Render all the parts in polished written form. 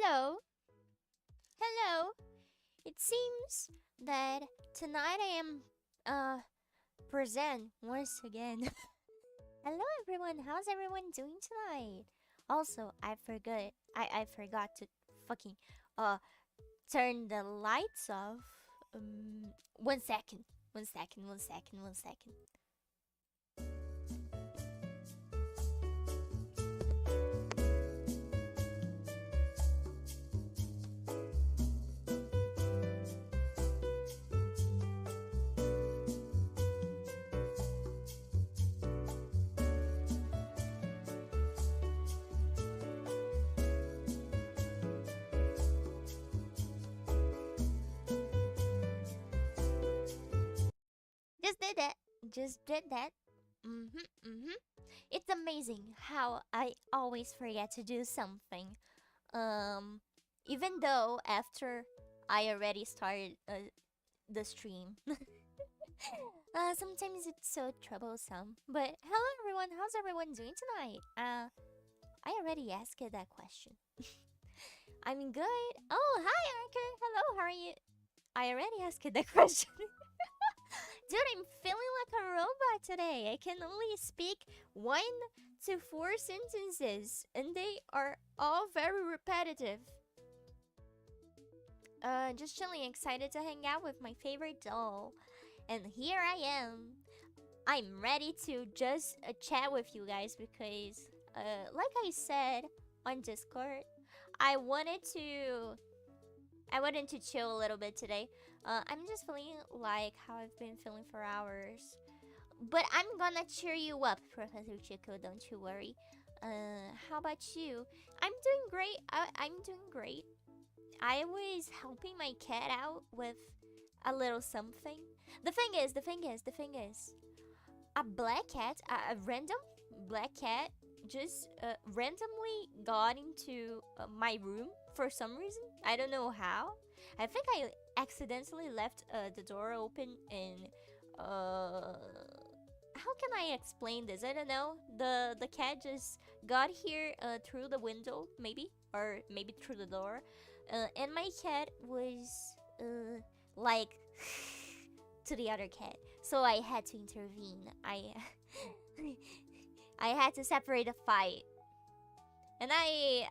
Hello, hello. It seems that tonight I am present once again. Hello everyone, how's everyone doing tonight? Also, I forgot to fucking uh turn the lights off. 1 second. 1 second, 1 second, 1 second. Just did that. Just did that. It's amazing how I always forget to do something. Um, Even though after I already started the stream. Sometimes it's so troublesome. But hello everyone, how's everyone doing tonight? I already asked that question. I'm good. Oh, hi Arker. Hello, how are you? I already asked that question. Dude, I'm feeling like a robot today. I can only speak 1 to 4 sentences, and they are all very repetitive. Just chilling, excited to hang out with my favorite doll. And here I am. I'm ready to just chat with you guys because, like I said on Discord, I wanted to chill a little bit today. I'm just feeling like how I've been feeling for hours. But I'm gonna cheer you up, Professor Chico, don't you worry. How about you? I'm doing great. I'm doing great. I was helping my cat out with a little something. The thing is, a black cat, a random black cat, just randomly got into my room for some reason. I don't know how. I think I accidentally left the door open and how can I explain this? I don't know. The cat just got here through the window, maybe, or maybe through the door, and my cat was like to the other cat, so I had to intervene. I had to separate the fight, and I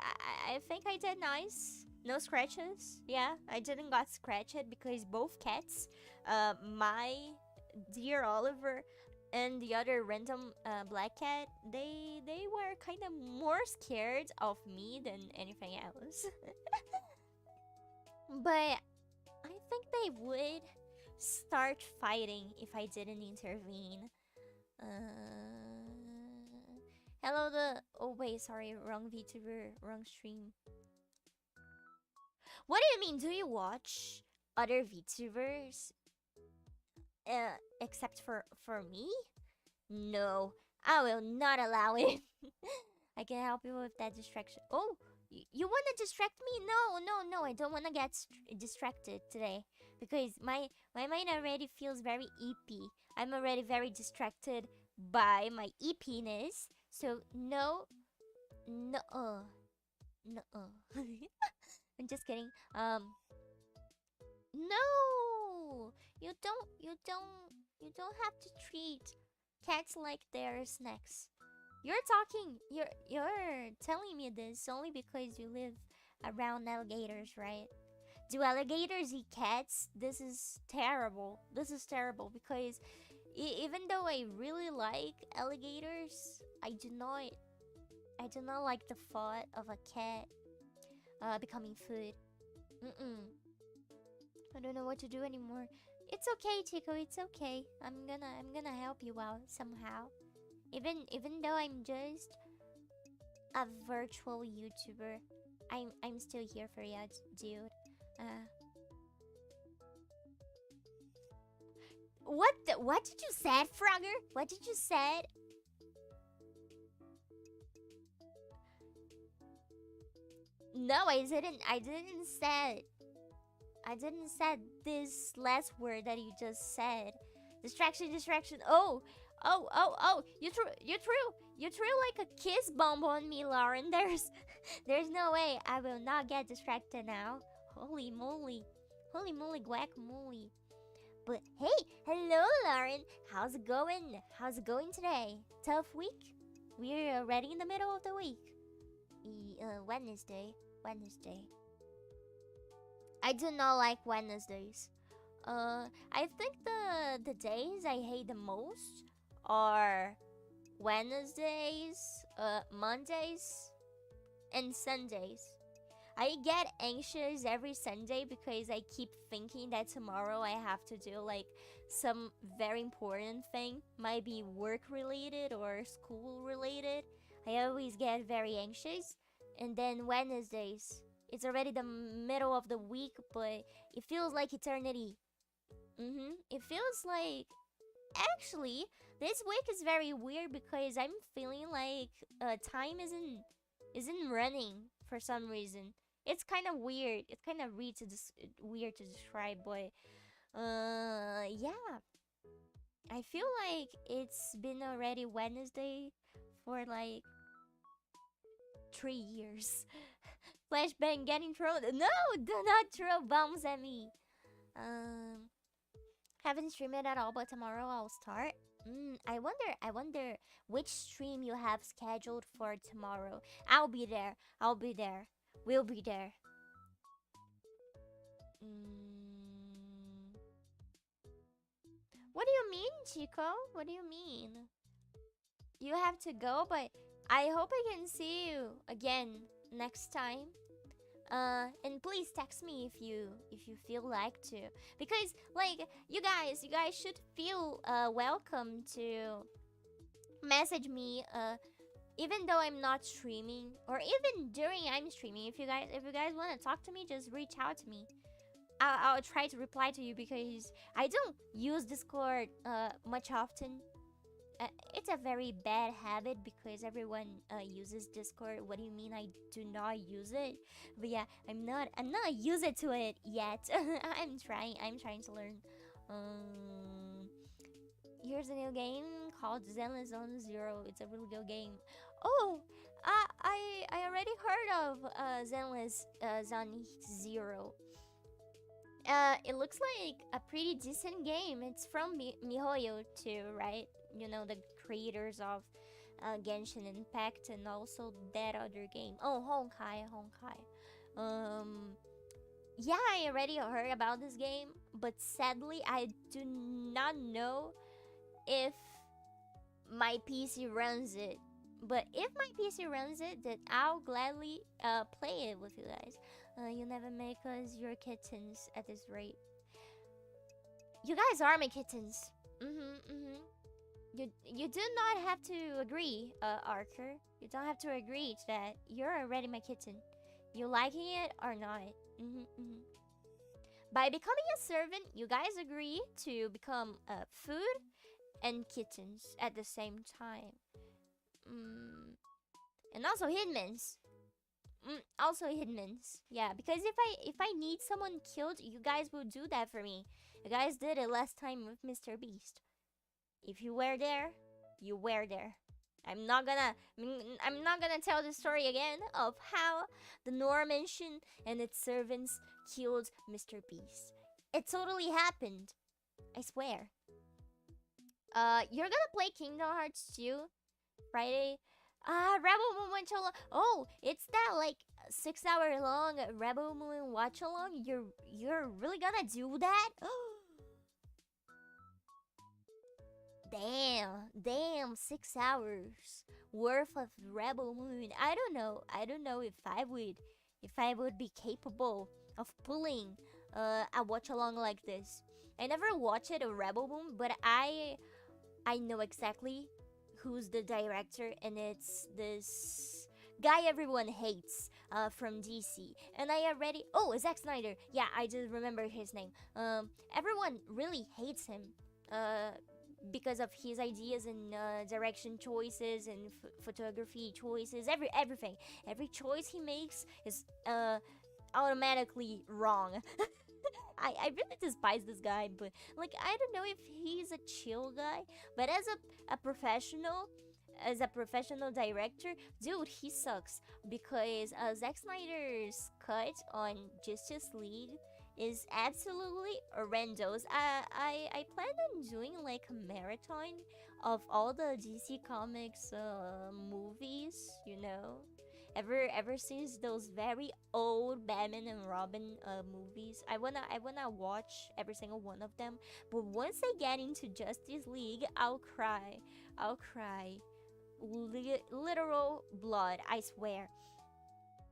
think I did nice. No scratches. Yeah, I didn't got scratched because both cats, my dear Oliver and the other random black cat, they were kind of more scared of me than anything else. But I think they would start fighting if I didn't intervene. Hello the. Oh wait, sorry, wrong VTuber, wrong stream. What do you mean? Do you watch other VTubers? Except for me? No, I will not allow it. I can help you with that distraction. Oh, you want to distract me? No, I don't want to get distracted today because my mind already feels very eepy. I'm already very distracted by my eepiness. So no, no, no. I'm just kidding. No, you don't have to treat cats like they're snacks. You're telling me this only because you live around alligators, right? Do alligators eat cats? This is terrible. This is terrible because even though I really like alligators, I do not like the thought of a cat becoming food. Mm-mm. I don't know what to do anymore. It's okay, Chico. It's okay. I'm gonna help you out somehow. Even though I'm just a virtual YouTuber, I'm still here for you, dude. Uh, what did you said, Frogger? What did you said? No, I didn't. I didn't said this last word that you just said. Distraction. Oh. You threw like a kiss bomb on me, Lauren. There's no way I will not get distracted now. Holy moly, guacamole. But hey, hello, Lauren. How's it going? How's it going today? Tough week? We're already in the middle of the week. Wednesday. I do not like Wednesdays. I think the days I hate the most are Wednesdays, Mondays, and Sundays. I get anxious every Sunday because I keep thinking that tomorrow I have to do like some very important thing, might be work related or school related. I always get very anxious. And then Wednesdays, it's already the middle of the week, but it feels like eternity. It feels like actually this week is very weird because I'm feeling like time isn't running for some reason. It's kind of weird. It's kind of weird to describe, but yeah. I feel like it's been already Wednesday for like 3 years. Flashbang getting thrown. No, do not throw bombs at me. Um, haven't streamed it at all, but tomorrow I'll start. I wonder which stream you have scheduled for tomorrow. I'll be there. We'll be there. What do you mean, Chico? What do you mean? You have to go, but I hope I can see you again next time. And please text me if you feel like to, because like you guys should feel welcome to message me even though I'm not streaming or even during I'm streaming. If you guys want to talk to me, just reach out to me. I'll try to reply to you because I don't use Discord much often. It's a very bad habit because everyone uses Discord. What do you mean I do not use it? But yeah, I'm not used to it yet. I'm trying to learn. Here's a new game called Zenless Zone Zero. It's a really good game. Oh, I already heard of Zenless Zone Zero. It looks like a pretty decent game. It's from MiHoYo too, right? You know, the creators of Genshin Impact and also that other game. Oh, Honkai. Yeah, I already heard about this game, but sadly, I do not know if my PC runs it. But if my PC runs it, then I'll gladly play it with you guys. You never make us your kittens at this rate. You guys are my kittens. You do not have to agree, Archer. You don't have to agree to that. You're already my kitten. You liking it or not? By becoming a servant, you guys agree to become food and kittens at the same time. And also hitmans. Also hitmans. Yeah, because if I need someone killed, you guys will do that for me. You guys did it last time with Mr. Beast. If you were there, you were there. I'm not gonna tell the story again of how the Nohr Mansion and its servants killed Mr. Beast. It totally happened. I swear. You're gonna play Kingdom Hearts 2 Friday? Rebel Moon Watch Along. Oh, it's that like 6 hour long Rebel Moon Watch Along. You're really gonna do that? Damn, 6 hours worth of Rebel Moon. I don't know if I would be capable of pulling a watch along like this. I never watched a Rebel Moon, but I know exactly who's the director, and it's this guy everyone hates from DC. And I already Zack Snyder. Yeah, I just remember his name. Everyone really hates him. Because of his ideas and direction choices and photography choices, everything. Every choice he makes is automatically wrong. I really despise this guy, but like I don't know if he's a chill guy, but as a professional, as a professional director, dude, he sucks because Zack Snyder's cut on Justice League is absolutely horrendous. I plan on doing like a marathon of all the DC Comics movies, you know. Ever since those very old Batman and Robin movies, I wanna watch every single one of them. But once I get into Justice League, I'll cry. Literal blood, I swear.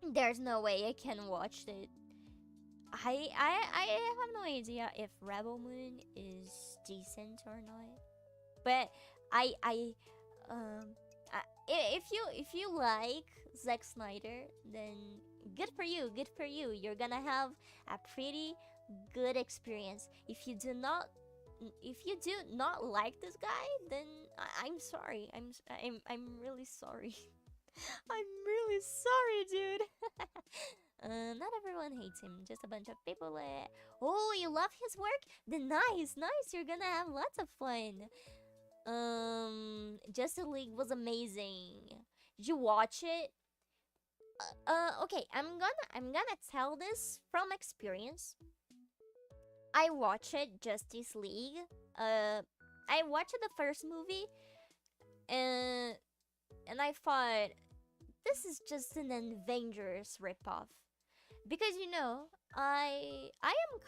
There's no way I can watch it. I have no idea if Rebel Moon is decent or not. But if you like Zack Snyder, then good for you. You're gonna have a pretty good experience. If you do not like this guy, then I'm sorry. I'm really sorry. I'm really sorry, dude. Not everyone hates him. Just a bunch of people. Oh, you love his work? Then nice. You're gonna have lots of fun. Justice League was amazing. Did you watch it? Okay. I'm gonna tell this from experience. I watched Justice League. I watched the first movie, and I thought this is just an Avengers ripoff. Because you know, I am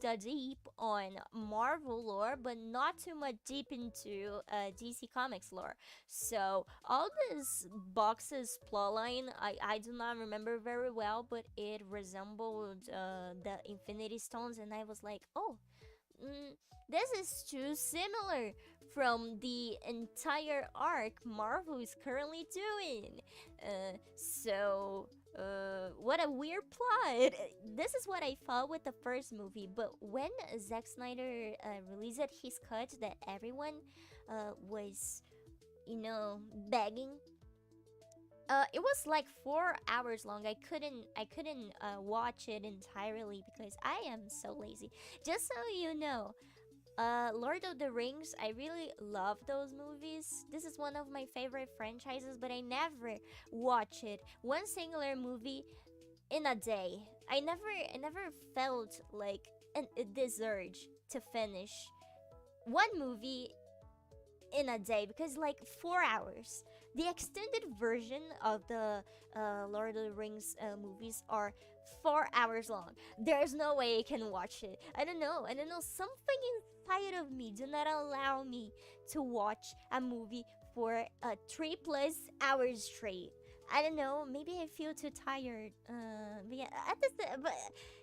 kinda deep on Marvel lore, but not too much deep into DC Comics lore. So all this boxes plotline, I do not remember very well, but it resembled the Infinity Stones, and I was like, oh, this is too similar from the entire arc Marvel is currently doing. What a weird plot. This is what I thought with the first movie, but when Zack Snyder released his cut that everyone was, you know, begging, it was like 4 hours long. I couldn't watch it entirely because I am so lazy. Just so you know, Lord of the Rings, I really love those movies. This is one of my favorite franchises, but I never watch it one singular movie in a day. I never felt like this urge to finish one movie in a day because like 4 hours. The extended version of the Lord of the Rings movies are 4 hours long. There's no way I can watch it. I don't know. Something inside of me do not allow me to watch a movie for 3+ hours straight. I don't know. Maybe I feel too tired. But yeah, but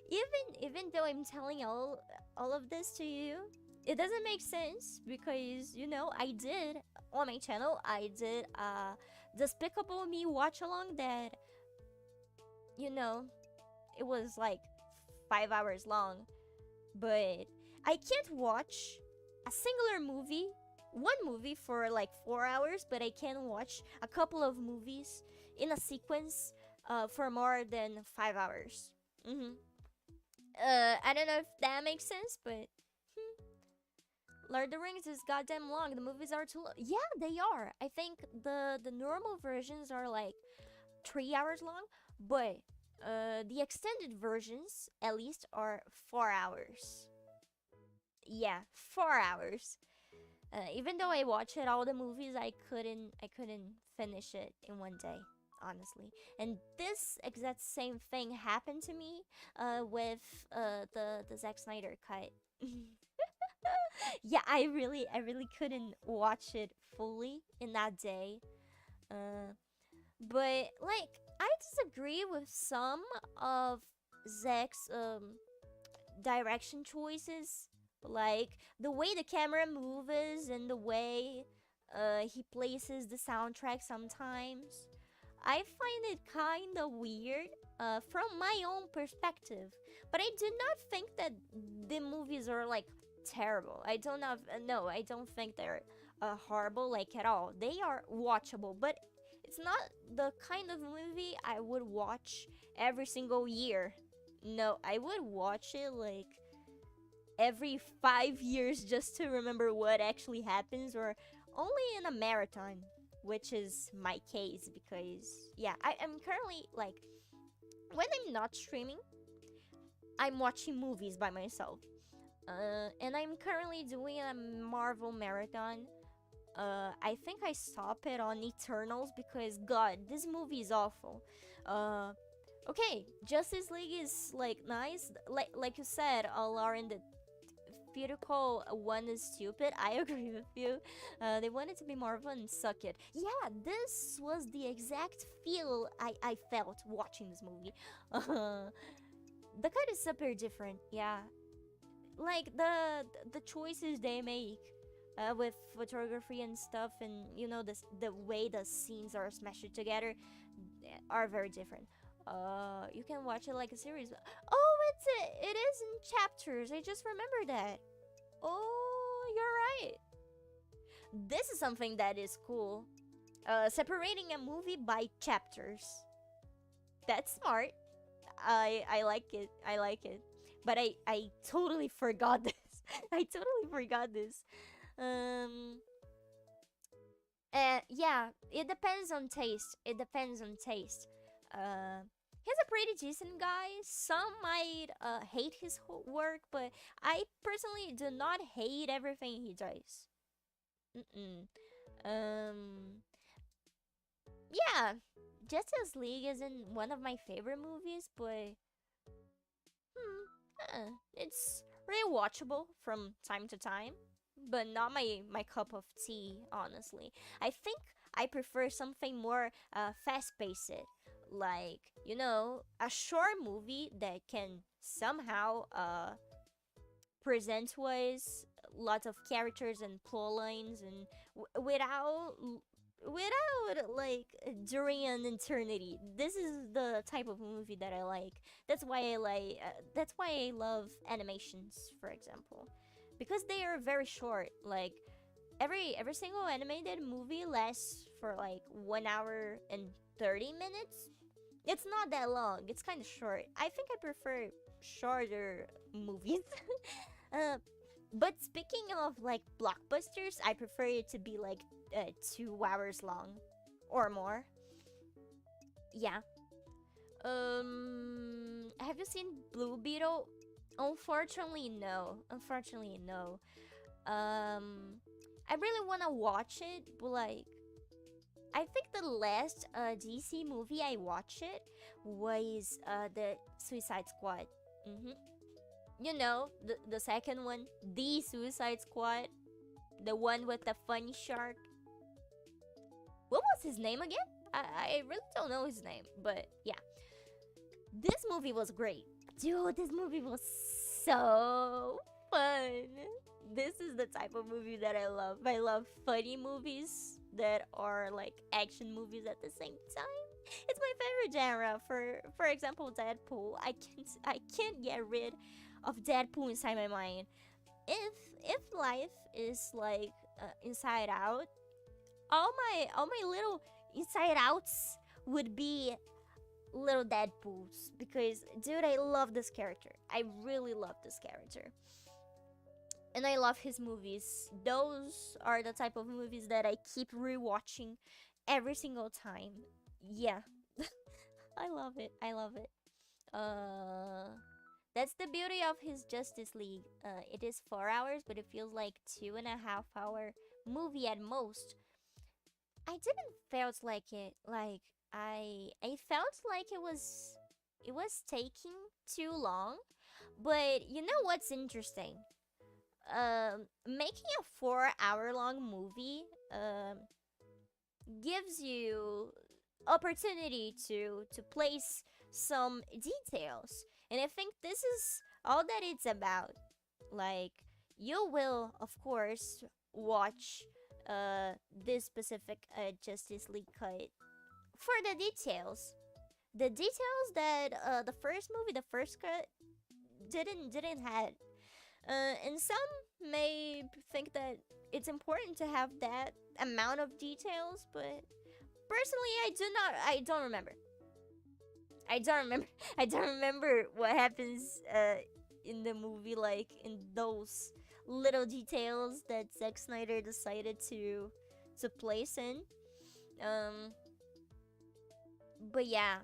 even though I'm telling all of this to you, it doesn't make sense because I did on my channel. I did Despicable Me watch along that you know it was like 5 hours long, but I can't watch a singular movie, one movie for like 4 hours, but I can watch a couple of movies in a sequence for more than 5 hours. Mm-hmm. I don't know if that makes sense, but Lord of the Rings is goddamn long. The movies are too long. Yeah, they are. I think the normal versions are like 3 hours long, but the extended versions at least are 4 hours. Yeah, 4 hours. Even though I watched all the movies, I couldn't finish it in one day, honestly. And this exact same thing happened to me with the Zack Snyder cut. Yeah, I really couldn't watch it fully in that day. Uh, but like I disagree with some of Zack's direction choices, like the way the camera moves and the way he places the soundtrack sometimes. I find it kind of weird from my own perspective, but I do not think that the movies are like terrible. I don't have no, I don't think they're horrible like at all. They are watchable, but it's not the kind of movie I would watch every single year. No, I would watch it like every 5 years just to remember what actually happens, or only in a marathon, which is my case because, yeah, I'm currently like, when I'm not streaming, I'm watching movies by myself. And I'm currently doing a Marvel marathon. I think I stop it on Eternals because, God, this movie is awful. Okay, Justice League is like nice, like you said, Lauren. The theatrical one is stupid. I agree with you. They wanted to be more fun and suck it. Yeah, this was the exact feel I felt watching this movie. The cut is super different. Yeah, like the choices they make with photography and stuff, and the way the scenes are smashed together are very different. You can watch it like a series. Oh, it is in chapters. I just remember that. Oh, you're right. This is something that is cool. Separating a movie by chapters. That's smart. I like it. I like it. But I totally forgot this. I totally forgot this. Um. Yeah, it depends on taste. It depends on taste. He's a pretty decent guy. Some might hate his work, but I personally do not hate everything he does. Mm-mm. Um, yeah, Justice League isn't one of my favorite movies, but it's rewatchable from time to time, but not my cup of tea, honestly. I think I prefer something more fast-paced, like a short movie that can somehow present to us lots of characters and plot lines, and without like during an eternity. This is the type of movie that I like. That's why I love animations, for example, because they are very short. Like every single animated movie lasts for like 1 hour and 30 minutes. It's not that long. It's kind of short. I think I prefer shorter movies. uh, but speaking of like blockbusters, I prefer it to be like 2 hours long or more. Yeah. Have you seen Blue Beetle? Unfortunately, no. Unfortunately, no. I really wanna watch it, but like, I think the last DC movie I watched it was the Suicide Squad. Mm-hmm. The second one, the Suicide Squad, the one with the funny shark. What was his name again? I really don't know his name, but yeah, this movie was great, dude. This movie was so fun. This is the type of movie that I love. I love funny movies that are like action movies at the same time. It's my favorite genre. For example, Deadpool. I can't get rid of Deadpool inside my mind. If life is like Inside Out, all my little Inside Outs would be little Deadpools, because dude, I love this character. I really love this character. And I love his movies. Those are the type of movies that I keep rewatching every single time. Yeah, I love it. I love it. Uh, that's the beauty of his Justice League. It is 4 hours, but it feels like 2.5 hour movie at most. I didn't felt like it. Like I felt like it was taking too long. But you know what's interesting? Making a 4 hour long movie gives you opportunity to place some details, and I think this is all that it's about. Like, you will of course watch this specific Justice League cut for the details, the details that the first movie, the first cut, didn't have. And some may think that it's important to have that amount of details, but personally, I don't remember. I don't remember. I don't remember what happens in the movie, like in those little details that Zack Snyder decided to place in. Um, but yeah,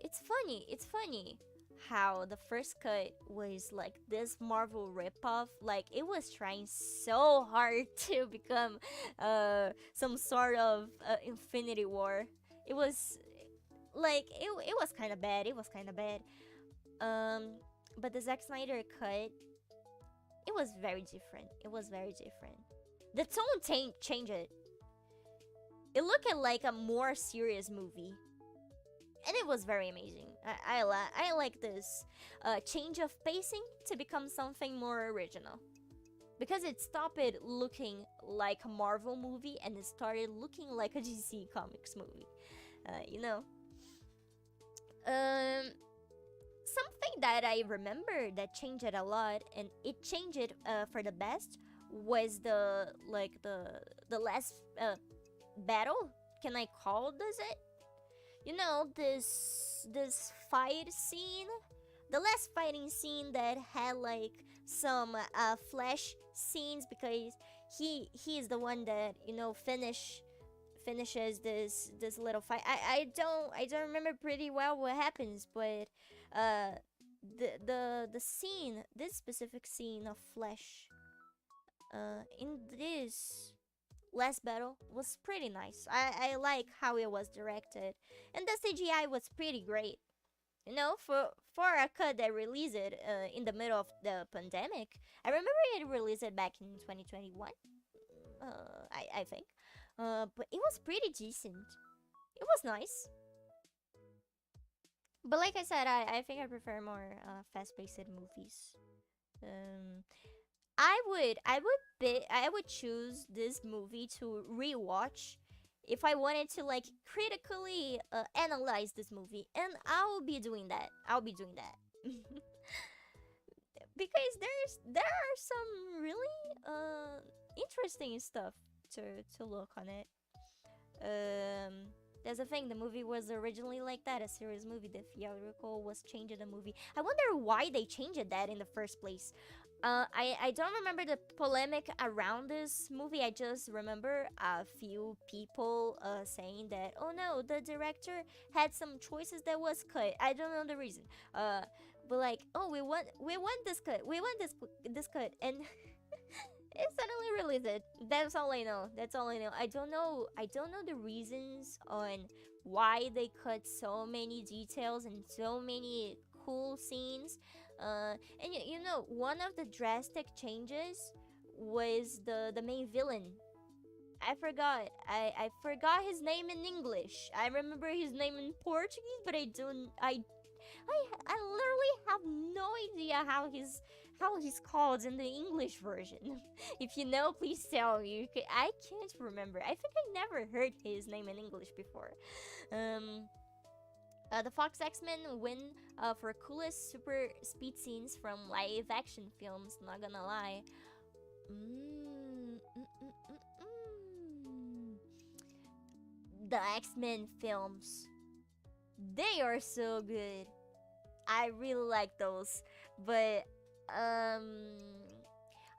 it's funny. It's funny how the first cut was like this Marvel ripoff. Like, it was trying so hard to become some sort of Infinity War. It was like it was kind of bad. It was kind of bad. Um, but the Zack Snyder cut, it was very different. It was very different. The tone changed it. It looked like a more serious movie, and it was very amazing. I like this change of pacing to become something more original, because it stopped looking like a Marvel movie and it started looking like a DC Comics movie. You know, um, something that I remember that changed it a lot, and it changed it for the best, was the last battle. Can I call this it? You know, this fight scene, the last fighting scene that had like some flash scenes, because he is the one that, you know, finishes this little fight. I don't remember pretty well what happens, but uh the scene, this specific scene of flash in this last battle was pretty nice. I like how it was directed, and the CGI was pretty great. You know, for a cut that released it in the middle of the pandemic. I remember it released it back in 2021. I think, but it was pretty decent. It was nice. But like I said, I think I prefer more fast-paced movies. Um, I would choose this movie to rewatch if I wanted to like critically analyze this movie, and I'll be doing that. I'll be doing that. Because there are some really interesting stuff to look on it. There's a thing. The movie was originally like that, a serious movie. The theatrical was changed in the movie. I wonder why they changed that in the first place. I don't remember the polemic around this movie. I just remember a few people saying that, oh no, the director had some choices that was cut. I don't know the reason. But like, oh, we want this cut. We want this cut, and it suddenly released it. That's all I know. That's all I know. I don't know. I don't know the reasons on why they cut so many details and so many cool scenes. And you know, one of the drastic changes was the main villain. I forgot. I forgot his name in English. I remember his name in Portuguese, but I don't. I literally have no idea how he's called in the English version. If you know, please tell me. I can't remember. I think I never heard his name in English before. Um, the Fox X-Men win for coolest super speed scenes from live action films. Not gonna lie. Mm, mm, mm, mm, mm. The X-Men films, they are so good. I really like those, but um,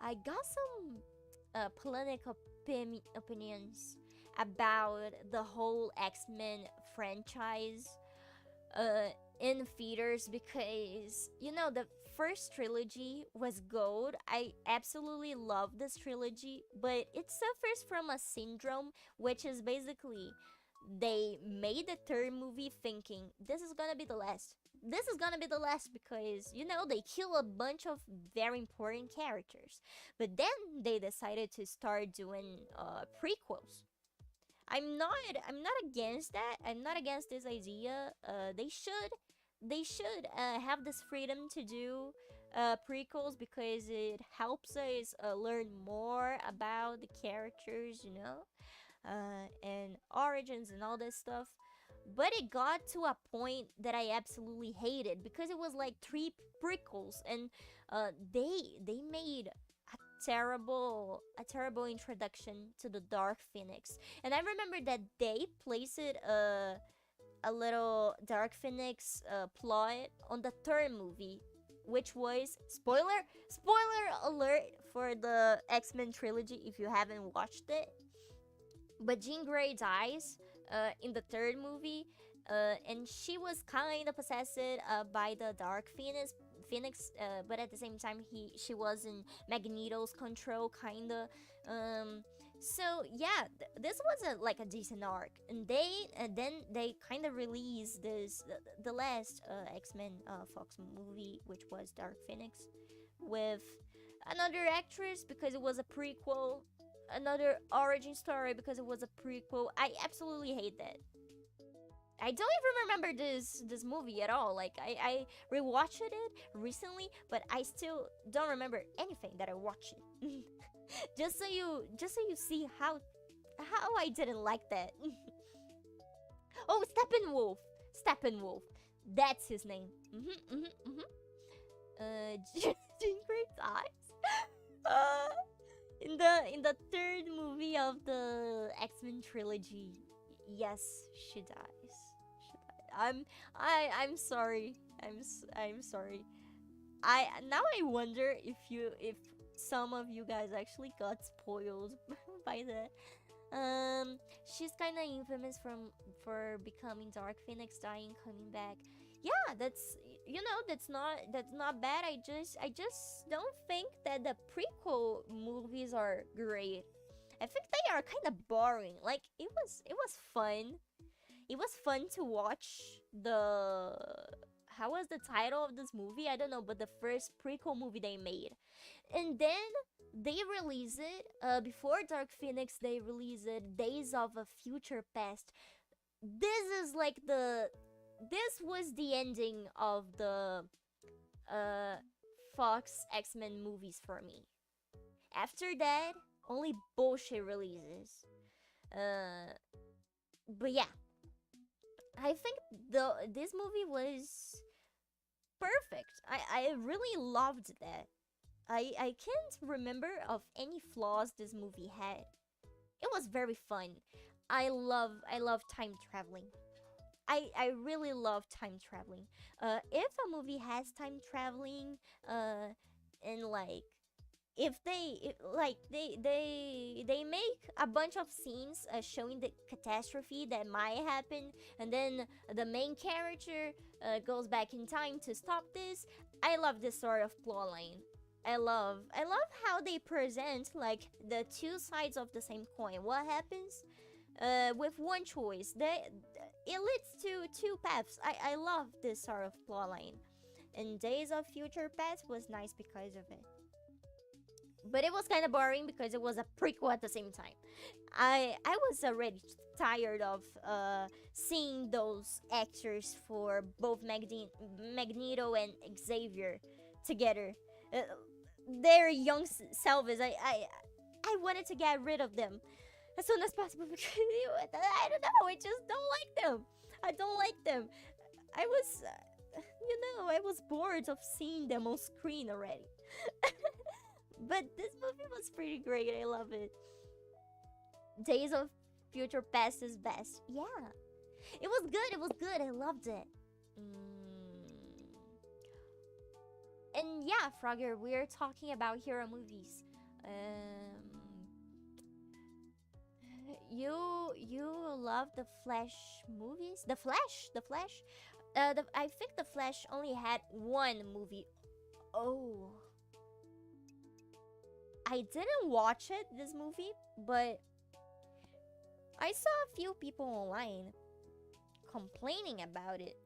I got some political opinions about the whole X-Men franchise in theaters, because you know the first trilogy was gold. I absolutely love this trilogy, but it suffers from a syndrome, which is basically they made the third movie thinking this is gonna be the last. This is gonna be the last because you know they kill a bunch of very important characters, but then they decided to start doing prequels. I'm not against that. I'm not against this idea. They should have this freedom to do prequels because it helps us learn more about the characters, and origins and all this stuff. But it got to a point that I absolutely hated because it was like three prequels, and they made a terrible introduction to the Dark Phoenix. And I remember that they placed a little Dark Phoenix plot on the third movie, which was spoiler alert for the X-Men trilogy if you haven't watched it. But Jean Grey dies in the third movie, and she was kind of possessed by the Dark Phoenix, but at the same time, she was in Magneto's control, kinda. So yeah, this was like a decent arc, and then they kind of released the last X-Men Fox movie, which was Dark Phoenix, with another actress because it was a prequel, another origin story because it was a prequel. I absolutely hate that. I don't even remember this movie at all. Like I rewatched it recently, but I still don't remember anything that I watched it. just so you see how I didn't like that. Oh, Steppenwolf. That's his name. Jean Grey's eyes. In the third movie of the X-Men trilogy, yes, she dies. I'm sorry. I'm sorry. I wonder if some of you guys actually got spoiled by that. She's kind of infamous for becoming Dark Phoenix, dying, coming back. Yeah, that's not bad. I just don't think that the prequel movies are great. I think they are kind of boring. Like it was fun. It was fun to watch the how was the title of this movie? I don't know, but the first prequel movie they made. And then they released it before Dark Phoenix. They released it Days of a Future Past. This is like this was the ending of the uh Fox X-Men movies for me. After that, only bullshit releases. Uh but yeah, I think this movie was perfect. I really loved that. I can't remember of any flaws this movie had. It was very fun. I love time traveling. I really love time traveling. If a movie has time traveling, and like if they make a bunch of scenes showing the catastrophe that might happen, and then the main character goes back in time to stop this. I love this sort of plotline. I love how they present like the two sides of the same coin. What happens with one choice? It leads to two paths. I love this sort of plotline. And Days of Future Past was nice because of it. But it was kind of boring because it was a prequel at the same time. I was already tired of seeing those actors for both Magneto and Xavier together. Uh, their young selves. I wanted to get rid of them as soon as possible because I don't know. I just don't like them. I don't like them. I was, I was bored of seeing them on screen already. But this movie was pretty great. I love it. Days of Future Past is best. Yeah, it was good. It was good. I loved it. Mm. And yeah, Frogger, we're talking about hero movies. You love the Flash movies? The Flash, the Flash. I think the Flash only had one movie. Oh, I didn't watch it, this movie, but I saw a few people online complaining about it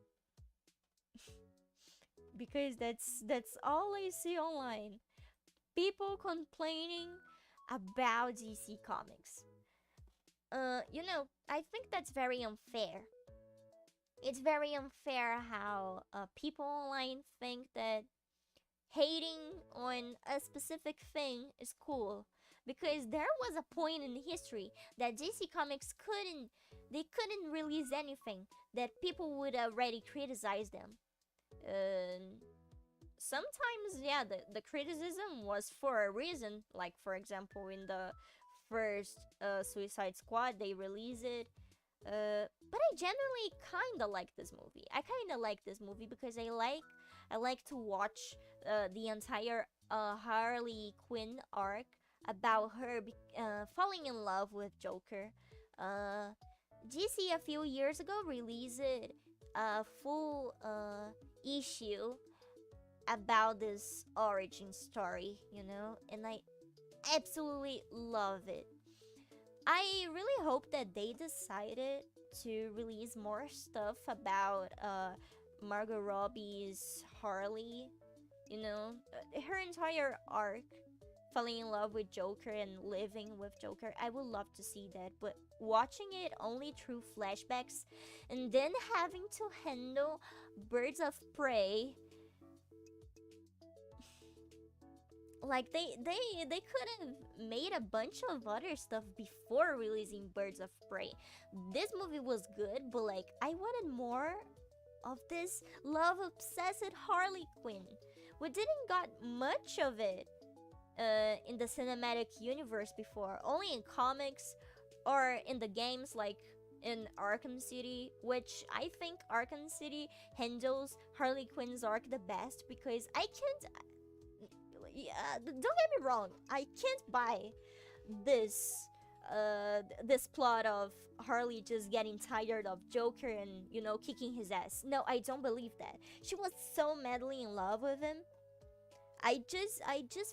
because that's all I see online. People complaining about DC Comics. I think that's very unfair. It's very unfair how people online think that hating on a specific thing is cool, because there was a point in history that DC Comics couldn't release anything that people would already criticize them. Uh, Sometimes, yeah, the criticism was for a reason, like for example in the first Suicide Squad they released it. But I generally kind of like this movie. I kind of like this movie because I like to watch the entire Harley Quinn arc about her falling in love with Joker. Uh, DC a few years ago released a full issue about this origin story, and I absolutely love it. I really hope that they decided to release more stuff about Margot Robbie's Harley, her entire arc, falling in love with Joker and living with Joker. I would love to see that, but watching it only through flashbacks and then having to handle Birds of Prey, like they could have made a bunch of other stuff before releasing Birds of Prey. This movie was good, but like I wanted more of this love obsessed Harley Quinn. We didn't got much of it in the cinematic universe before, only in comics or in the games, like in Arkham City, which I think Arkham City handles Harley Quinn's arc the best, because I can't, yeah, don't get me wrong, I can't buy this this plot of Harley just getting tired of Joker and kicking his ass. No, I don't believe that. She was so madly in love with him. I just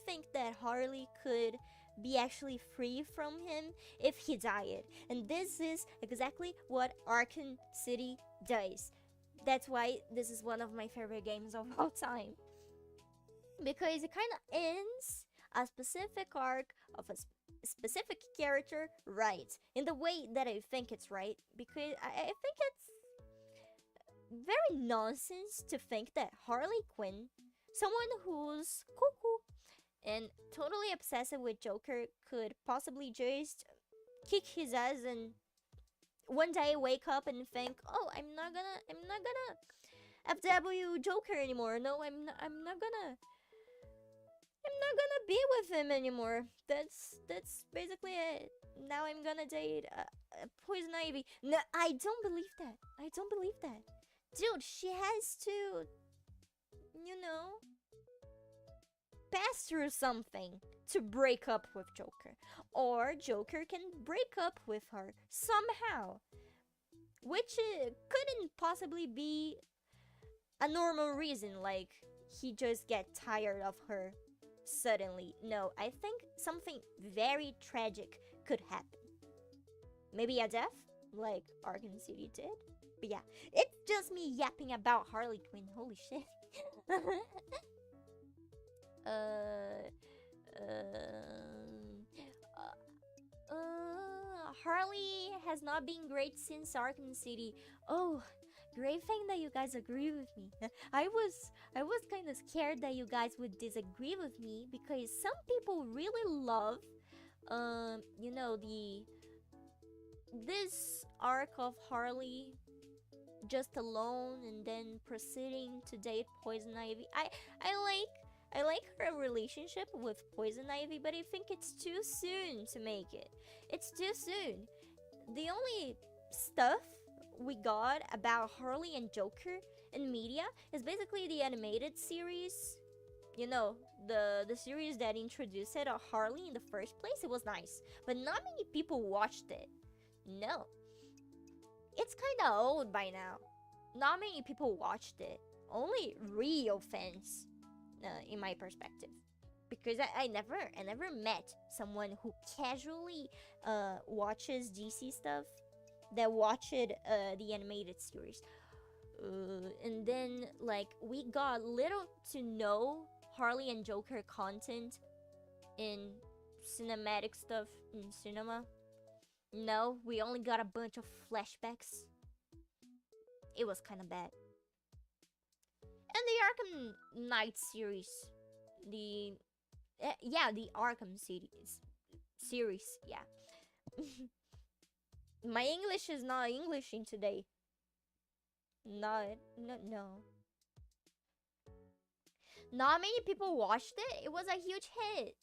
think that Harley could be actually free from him if he died. And this is exactly what Arkham City does. That's why this is one of my favorite games of all time, because it kind of ends a specific arc of a specific character right, in the way that I think it's right, because I think it's very nonsense to think that Harley Quinn, someone who's cuckoo and totally obsessive with Joker, could possibly just kick his ass and one day wake up and think, "Oh, I'm not gonna FW Joker anymore. No, I'm not gonna be with him anymore. That's basically it. Now I'm gonna date Poison Ivy." No, I don't believe that. I don't believe that. Dude, she has to, you know, pass through something to break up with Joker. Or Joker can break up with her somehow. Which couldn't possibly be a normal reason, like he just get tired of her suddenly. No, I think something very tragic could happen. Maybe a death, like Arkham City did. But yeah, it's just me yapping about Harley Quinn. Holy shit. uh, Harley has not been great since Arkham City. Oh, Great thing that you guys agree with me. I was kind of scared that you guys would disagree with me because some people really love you know, the this arc of Harley just alone and then proceeding to date Poison Ivy. I like her relationship with Poison Ivy, but I think it's too soon to make it. It's too soon. The only stuff we got about Harley and Joker in media is basically the animated series. You know, the series that introduced it, Harley in the first place. It was nice, but not many people watched it. No, it's kind of old by now. Not many people watched it. Only real fans, in my perspective. Because I never met someone who casually watches DC stuff that watched the animated series. And then like we got little to no Harley and Joker content in cinematic stuff in cinema. No, we only got a bunch of flashbacks. It was kind of bad. And the Arkham Knight series, the the Arkham series, yeah. My English is not Englishing today. No. Not many people watched it. It was a huge hit.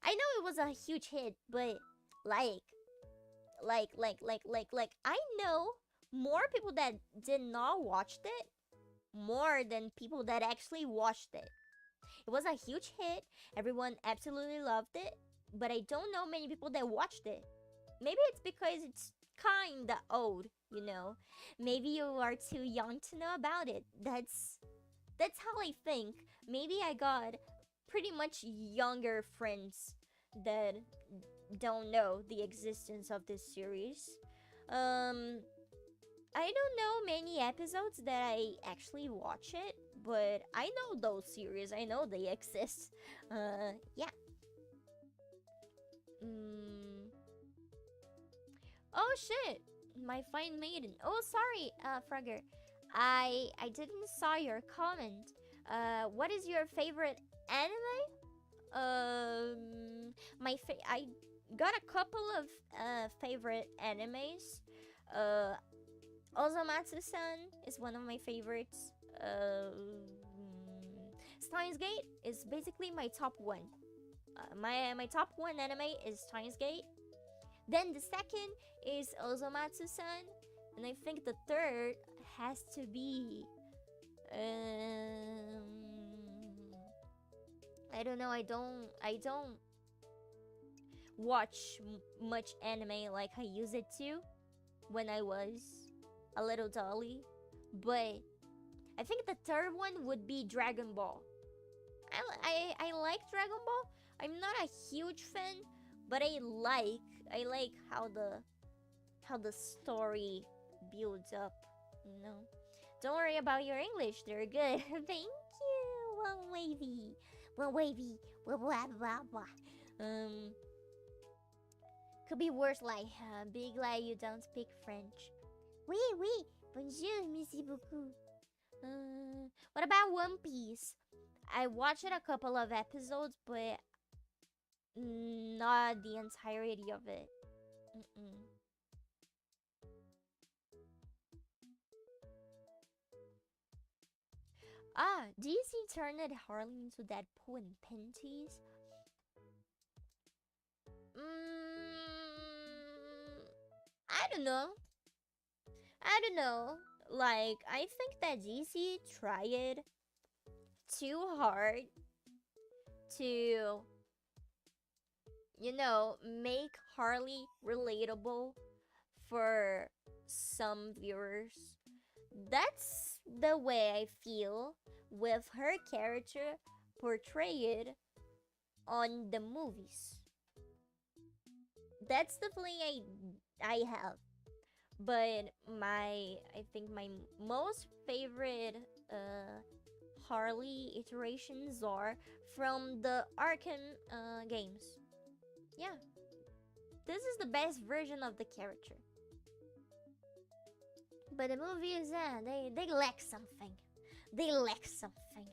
I know it was a huge hit, but like I know more people that did not watch it more than people that actually watched it. It was a huge hit. Everyone absolutely loved it, but I don't know many people that watched it. Maybe it's because it's kinda old, you know. Maybe you are too young to know about it. That's how I think. Maybe I got pretty much younger friends that don't know the existence of this series. I don't know many episodes that I actually watch it, but I know those series. I know they exist. Yeah. Oh shit! My fine maiden. Oh, sorry, Frogger. I didn't saw your comment. What is your favorite anime? I got a couple of favorite animes. Ozomatsu-san is one of my favorites. Steins Gate is basically my top one. My top one anime is Steins Gate. Then the second is Ozomatsu-san, and I think the third has to be I don't know. I don't watch much anime like I used it to when I was a little dolly, but I think the third one would be Dragon Ball. I like Dragon Ball. I'm not a huge fan, but I like how the story builds up, you know. Don't worry about your English, they're good. Thank you, one wavy, blah blah blah blah. Could be worse, like big lie you don't speak French. Oui, bonjour, merci beaucoup. What about One Piece? I watched a couple of episodes, but not the entirety of it. DC turned Harley into Deadpool and panties. I don't know. Like, I think that DC tried too hard to, you know, make Harley relatable for some viewers. That's the way I feel with her character portrayed on the movies. That's the feeling I have. But I think my most favorite Harley iterations are from the Arkham games. Yeah, this is the best version of the character. But the movies, they lack something. They lack something.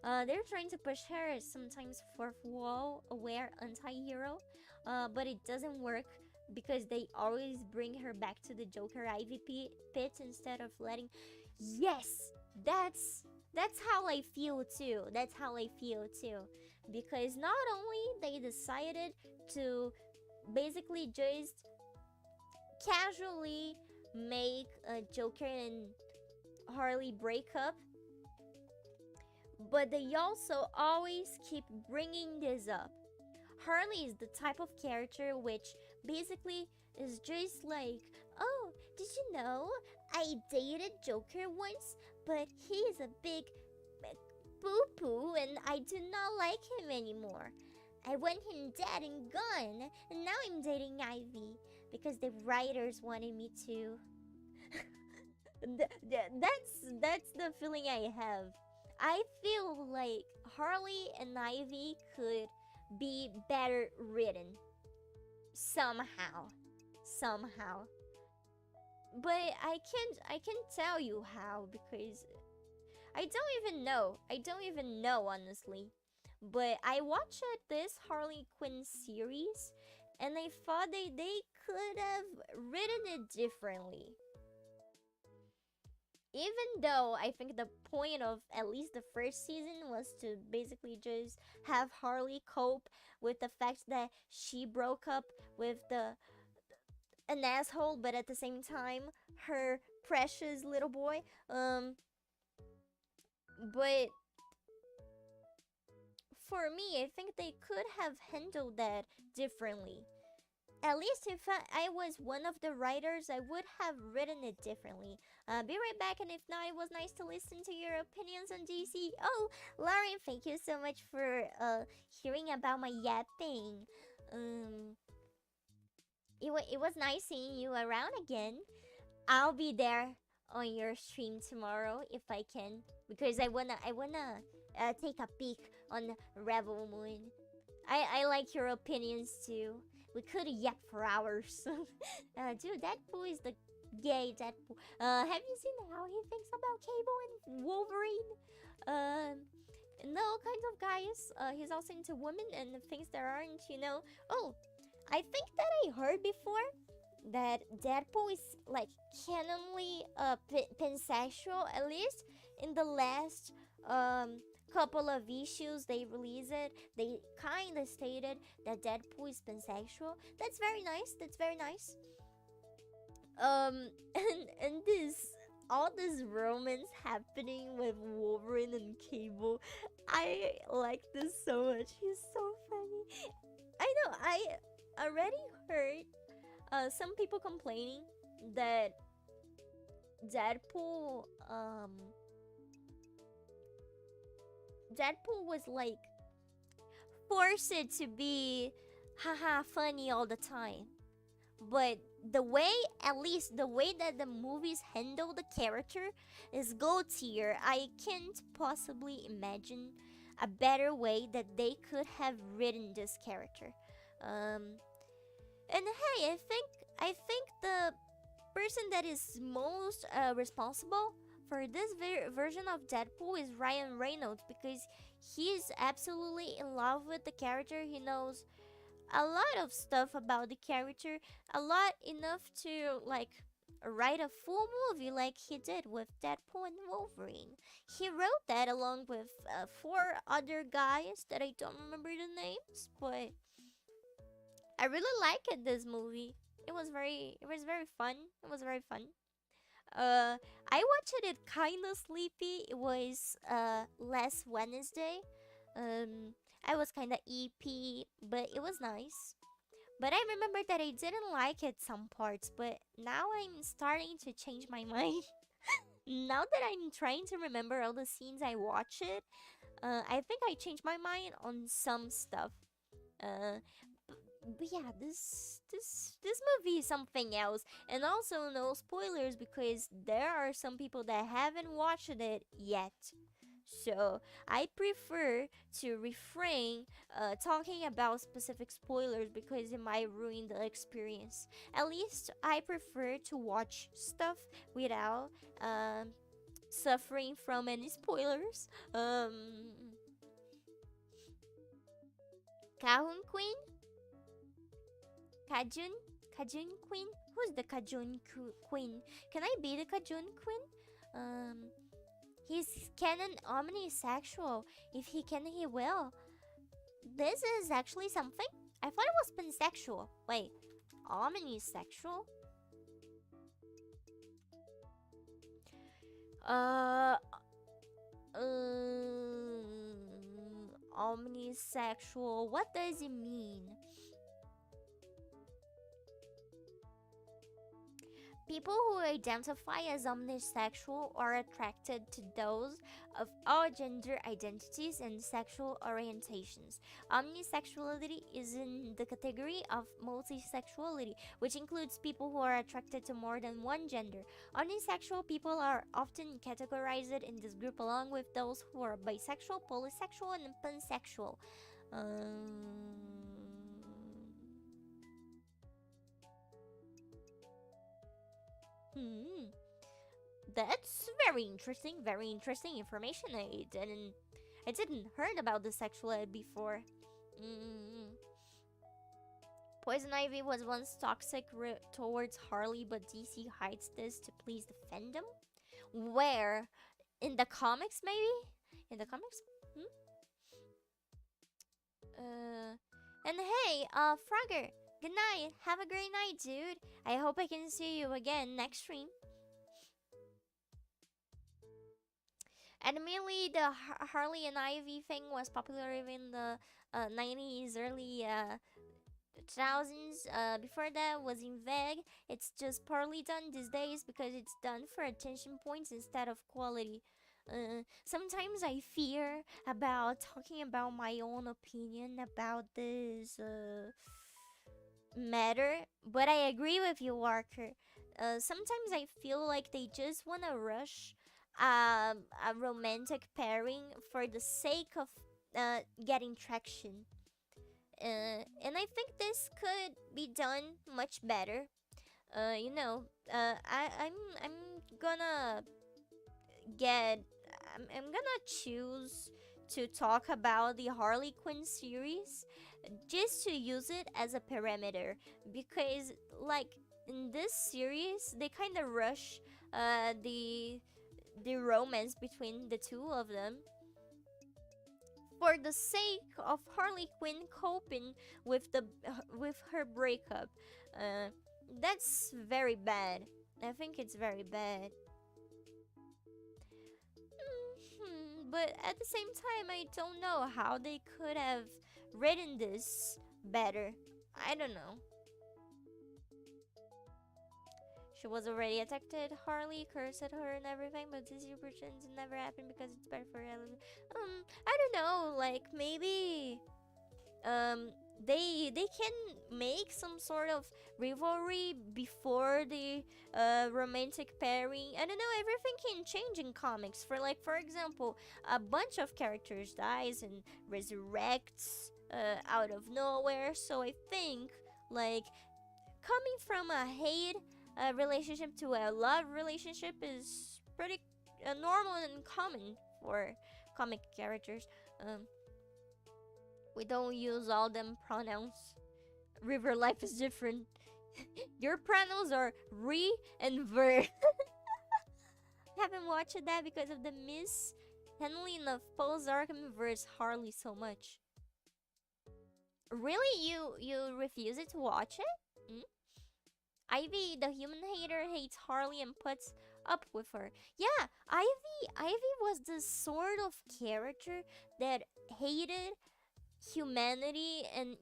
They're trying to push her as sometimes fourth wall aware anti-hero, but it doesn't work because they always bring her back to the Joker IVP pit instead of letting. Yes, that's how I feel too. That's how I feel too, because not only they decided to basically just casually make a Joker and Harley break up, but they also always keep bringing this up. Harley is the type of character which basically is just like, oh, did you know I dated Joker once, but he's a big poo-poo and I do not like him anymore. I want him dead and gone, and now I'm dating Ivy because the writers wanted me to. That's the feeling I have. I feel like Harley and Ivy could be better written somehow. But I can't tell you how because I don't even know honestly. But I watched this Harley Quinn series and I thought they could have written it differently. Even though I think the point of at least the first season was to basically just have Harley cope with the fact that she broke up with an asshole, but at the same time her precious little boy. But for me, I think they could have handled that differently. At least if I was one of the writers, I would have written it differently. Be right back, and if not, it was nice to listen to your opinions on DC. Oh, Lauren, thank you so much for hearing about my yapping. It was nice seeing you around again. I'll be there on your stream tomorrow if I can, because I wanna take a peek on Rebel Moon. I like your opinions too. We could yap for hours. Dude, Deadpool is the gay Deadpool. Have you seen how he thinks about Cable and Wolverine? And all kinds of guys. He's also into women and things that aren't, you know. Oh, I think that I heard before that Deadpool is like canonly pansexual, at least in the last couple of issues they released it. They kind of stated that Deadpool is pansexual. That's very nice. That's very nice. And this all this romance happening with Wolverine and Cable, I like this so much. He's so funny. I know. I already heard some people complaining that Deadpool was like forced to be haha funny all the time. But the way, at least the way that the movies handle the character is gold tier. I can't possibly imagine a better way that they could have written this character. And hey, I think the person that is most responsible for this version of Deadpool is Ryan Reynolds, because he's absolutely in love with the character. He knows a lot of stuff about the character, a lot enough to like write a full movie like he did with Deadpool and Wolverine. He wrote that along with 4 other guys that I don't remember the names, but I really liked this movie. It was very fun. It was very fun. I watched it kind of sleepy. It was last Wednesday. I was kind of EP, but it was nice. But I remember that I didn't like it some parts, but now I'm starting to change my mind. Now that I'm trying to remember all the scenes I watched it, I think I changed my mind on some stuff. But yeah, this movie is something else, and also no spoilers because there are some people that haven't watched it yet. So I prefer to refrain talking about specific spoilers because it might ruin the experience. At least I prefer to watch stuff without suffering from any spoilers. Kahun Queen, Kajun, Kajun Queen. Who's the Queen? Can I be the Kajun Queen? Um, he's canon omnisexual. If he can, he will. This is actually something. I thought it was pansexual. Wait, omnisexual? Uh, omnisexual. What does it mean? People who identify as omnisexual are attracted to those of all gender identities and sexual orientations. Omnisexuality is in the category of multisexuality, which includes people who are attracted to more than one gender. Omnisexual people are often categorized in this group along with those who are bisexual, polysexual, and pansexual. Um, Hmm. That's very interesting information. I didn't heard about the sexual ed before. Mm. Poison Ivy was once toxic towards Harley, but DC hides this to please the fandom. Where? In the comics, maybe? In the comics? Hmm? And hey, Frogger, good night. Have a great night, dude. I hope I can see you again next stream. And mainly the Harley and Ivy thing was popular in the 90s, early 2000s. Before that was in vague. It's just poorly done these days because it's done for attention points instead of quality. Sometimes I fear about talking about my own opinion about this matter, but I agree with you, Walker. Sometimes I feel like they just want to rush a romantic pairing for the sake of getting traction. And I think this could be done much better. You know, I'm gonna get. I'm gonna choose to talk about the Harley Quinn series just to use it as a parameter because, like, in this series, they kind of rush the romance between the two of them for the sake of Harley Quinn coping with the with her breakup. Uh, that's very bad. I think it's very bad. But at the same time, I don't know how they could have written this better. I don't know. She was already attacked. Harley cursed at her and everything, but this pretends it never happened because it's better for her. I don't know. Like maybe um they can make some sort of rivalry before the romantic pairing. I don't know, everything can change in comics. For example, a bunch of characters dies and resurrects out of nowhere. So I think, like, coming from a hate relationship to a love relationship is pretty normal and common for comic characters. um we don't use all them pronouns. River life is different. Your pronouns are re and ver. Haven't watched that because of the mishandling of Paul's Arkham versus Harley so much. Really, you refuse it to watch it? Mm? Ivy, the human hater, hates Harley and puts up with her. Yeah, Ivy was the sort of character that hated humanity, and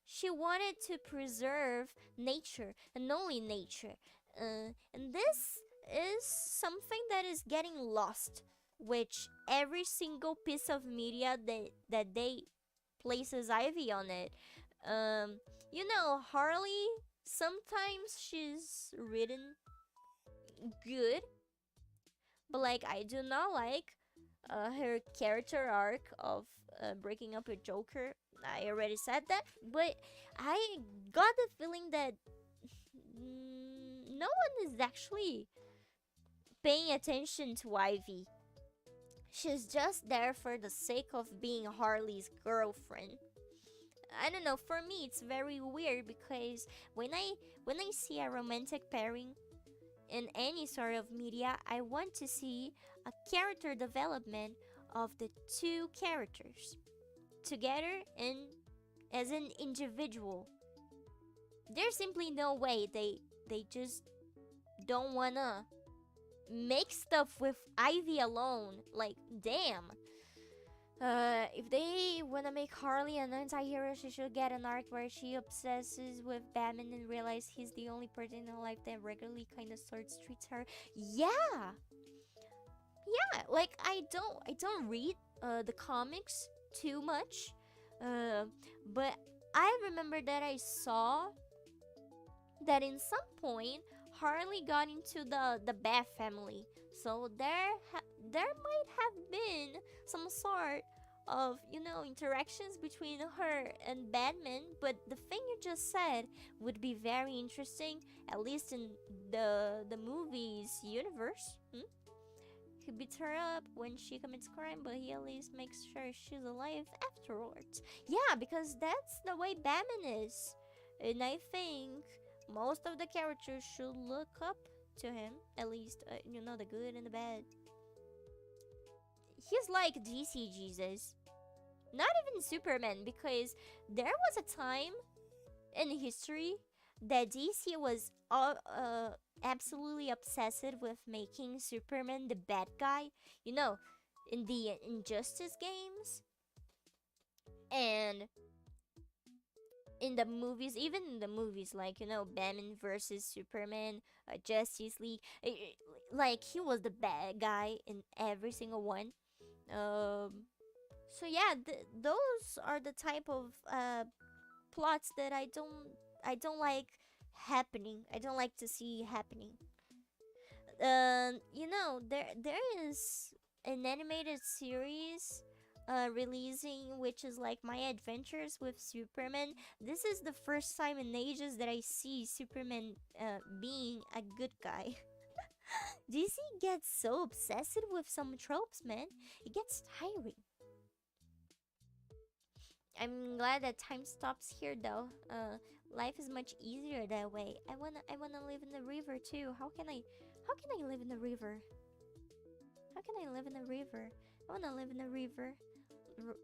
she wanted to preserve nature and only nature. And this is something that is getting lost, which every single piece of media that they places Ivy on it. Harley, sometimes she's written good, but like I do not like her character arc of breaking up with Joker. I already said that, but I got the feeling that no one is actually paying attention to Ivy. She's just there for the sake of being Harley's girlfriend. I don't know, for me it's very weird because when I see a romantic pairing in any sort of media, I want to see a character development of the two characters together and as an individual. There's simply no way they just don't wanna make stuff with Ivy alone. Like, damn. If they wanna make Harley an anti-hero, she should get an arc where she obsesses with Batman and realize he's the only person in her life that regularly kind of sorts treats her. Yeah, yeah. Like I don't read the comics too much, uh, but I remember that I saw that in some point Harley got into the Bat family. So there might have been some sort of interactions between her and Batman. But the thing you just said would be very interesting, at least in the movies universe. He beats her up when she commits crime, but he at least makes sure she's alive afterwards. Yeah, because that's the way Batman is, and I think most of the characters should look up to him, at least the good and the bad. He's like DC Jesus, not even Superman, because there was a time in history that DC was absolutely obsessed with making Superman the bad guy, in the Injustice games and in the movies, even in the movies, like Batman versus Superman, Justice League, like he was the bad guy in every single one. So yeah, those are the type of plots that I don't like happening. I don't like to see happening. There is an animated series releasing, which is like My Adventures with Superman. This is the first time in ages that I see Superman being a good guy. DC gets so obsessed with some tropes, man. It gets tiring. I'm glad that time stops here, though. Life is much easier that way. I wanna live in the river too. How can I live in the river? How can I live in the river? I wanna live in the river,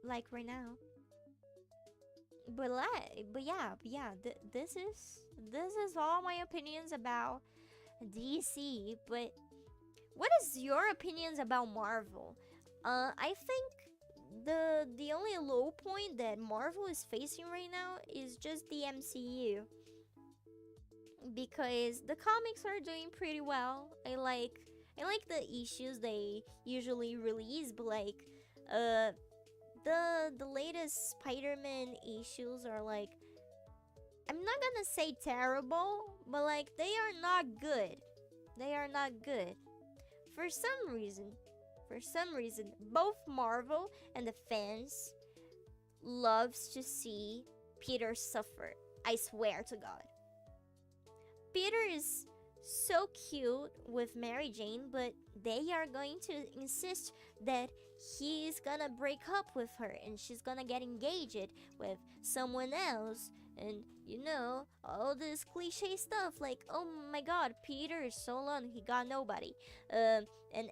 like right now. But yeah. This is all my opinions about DC. But what is your opinions about Marvel? I think the only low point that Marvel is facing right now is just the MCU, because the comics are doing pretty well. I like the issues they usually release, but like uh the latest Spider-Man issues are like, I'm not gonna say terrible, but like they are not good. They are not good. For some reason, both Marvel and the fans loves to see Peter suffer. I swear to God. Peter is so cute with Mary Jane, but they are going to insist that he's gonna break up with her and she's gonna get engaged with someone else. And all this cliche stuff like, oh my god, Peter is so alone, he got nobody. And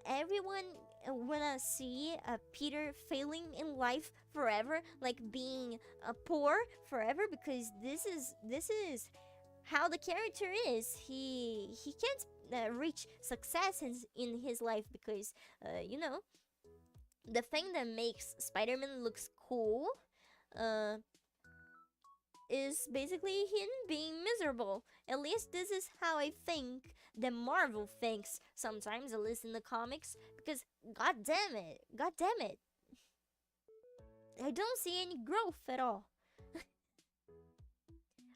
everyone wanna see Peter failing in life forever, like being poor forever, because this is how the character is. He can't reach success in his life because the thing that makes Spider-Man looks cool is basically him being miserable. At least this is how I think the Marvel thinks sometimes, at least in the comics, because god damn it, I don't see any growth at all.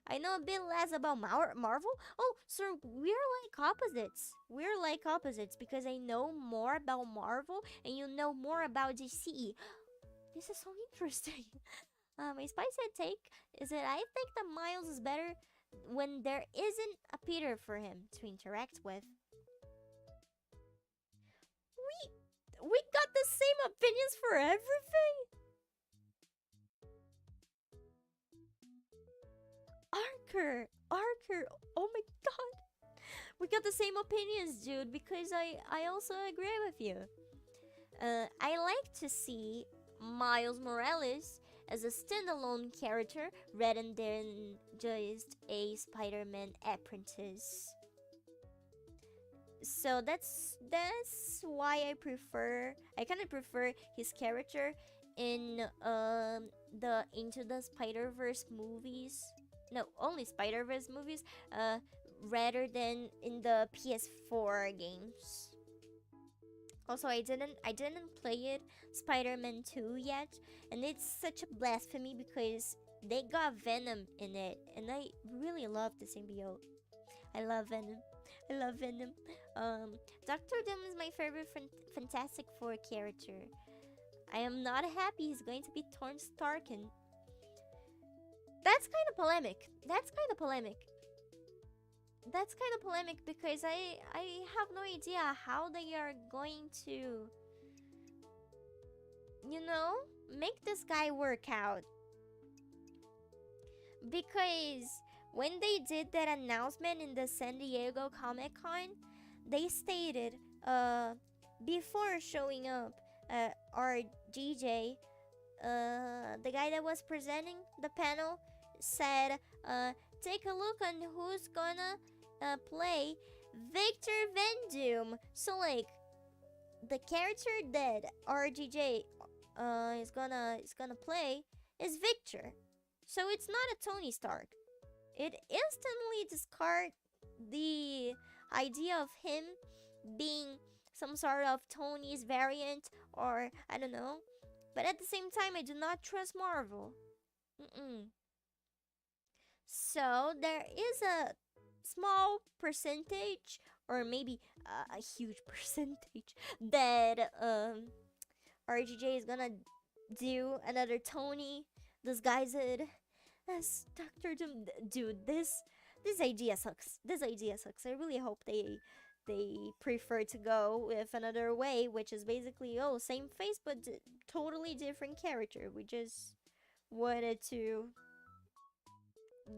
I know a bit less about Marvel. Oh, so we're like opposites. We're like opposites because I know more about Marvel and you know more about DC. This is so interesting. My spicy take is that I think that Miles is better when there isn't a Peter for him to interact with. We got the same opinions for everything. Archer. Oh my god, we got the same opinions, dude. Because I also agree with you. I like to see Miles Morales as a standalone character rather than just a Spider-Man apprentice. So that's why I kind of prefer his character in the Into the Spider-Verse movies. No, only Spider-Verse movies rather than in the PS4 games. Also, I didn't play it Spider-Man 2 yet, and it's such a blasphemy because they got Venom in it, and I really love the symbiote. I love Venom. I love Venom. Doctor Doom is my favorite Fantastic Four character. I am not happy he's going to be Torn Starkin. That's kind of polemic. That's kind of polemic because I have no idea how they are going to, you know, make this guy work out. Because when they did that announcement in the San Diego Comic Con, they stated before showing up our DJ, the guy that was presenting the panel, said, take a look on who's gonna play Victor Van Doom. So like the character that RGJ is gonna play is Victor. So it's not a Tony Stark. It instantly discard the idea of him being some sort of Tony's variant, or I don't know. But at the same time, I do not trust Marvel. Mm-mm. So there is a small percentage, or maybe a huge percentage, that RGJ is gonna do another Tony disguised as Doctor Doom. Dude, this idea sucks. This idea sucks. I really hope they prefer to go with another way, which is basically, oh, same face but totally different character. We just wanted to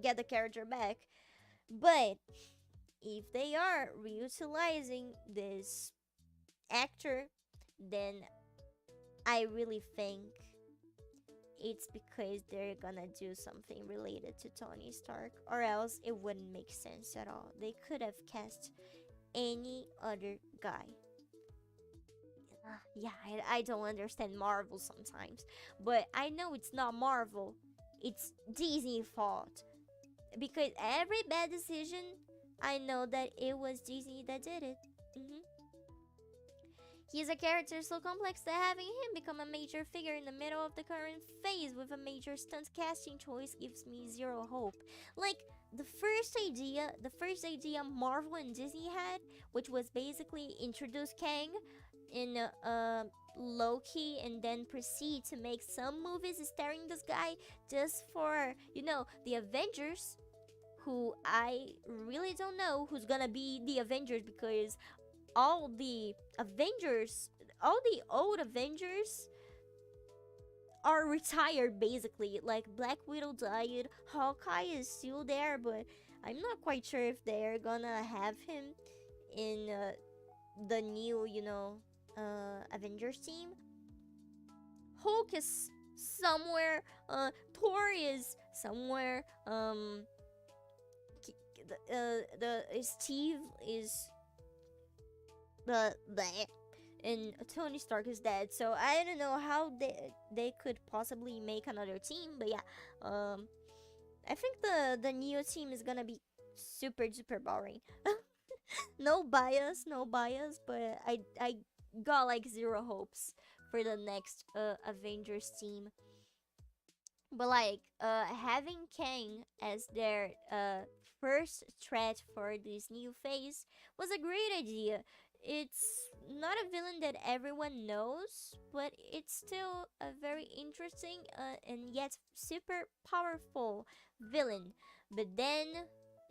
get the character back. But if they are reutilizing this actor, then I really think it's because they're gonna do something related to Tony Stark, or else it wouldn't make sense at all. They could have cast any other guy. Yeah, I don't understand Marvel sometimes, but I know it's not Marvel, it's Disney fault. Because every bad decision, I know that it was Disney that did it. He's a character so complex that having him become a major figure in the middle of the current phase with a major stunt casting choice gives me zero hope. Like, the first idea Marvel and Disney had, which was basically introduce Kang in Loki and then proceed to make some movies starring this guy just for, you know, the Avengers, who I really don't know who's gonna be the Avengers, because all the old Avengers are retired basically. Like Black Widow died, Hawkeye is still there, but I'm not quite sure if they're gonna have him in the new, you know, Avengers team. Hulk is somewhere, Thor is somewhere, the Steve is the and Tony Stark is dead. So I don't know how they could possibly make another team, but yeah, I think the new team is gonna be super boring. No bias, but I got like zero hopes for the next Avengers team. But like having Kang as their first threat for this new phase was a great idea. It's not a villain that everyone knows, but it's still a very interesting and yet super powerful villain. But then,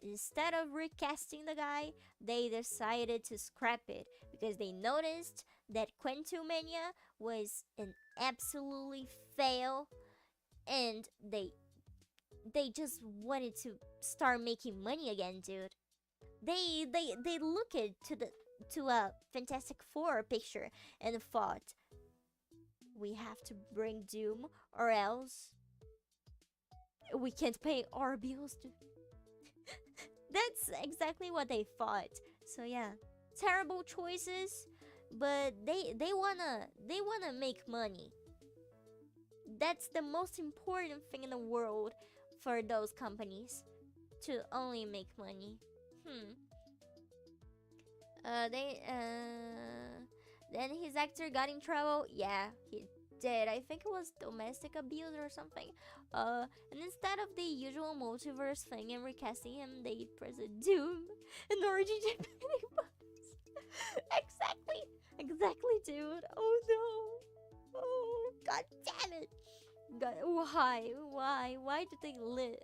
instead of recasting the guy, they decided to scrap it because they noticed that Quantumania was an absolutely fail, and they just wanted to start making money again, dude. They look at to a Fantastic Four picture and thought, we have to bring Doom or else we can't pay our bills, dude. That's exactly what they thought. So yeah, terrible choices, but they wanna make money. That's the most important thing in the world for those companies, to only make money. Hmm. They then his actor got in trouble. Yeah, he did. I think it was domestic abuse or something. And instead of the usual multiverse thing and recasting him, they present Doom and RGJ buttons. Exactly, exactly, dude. Oh no. Oh god damn it. God, why do they live?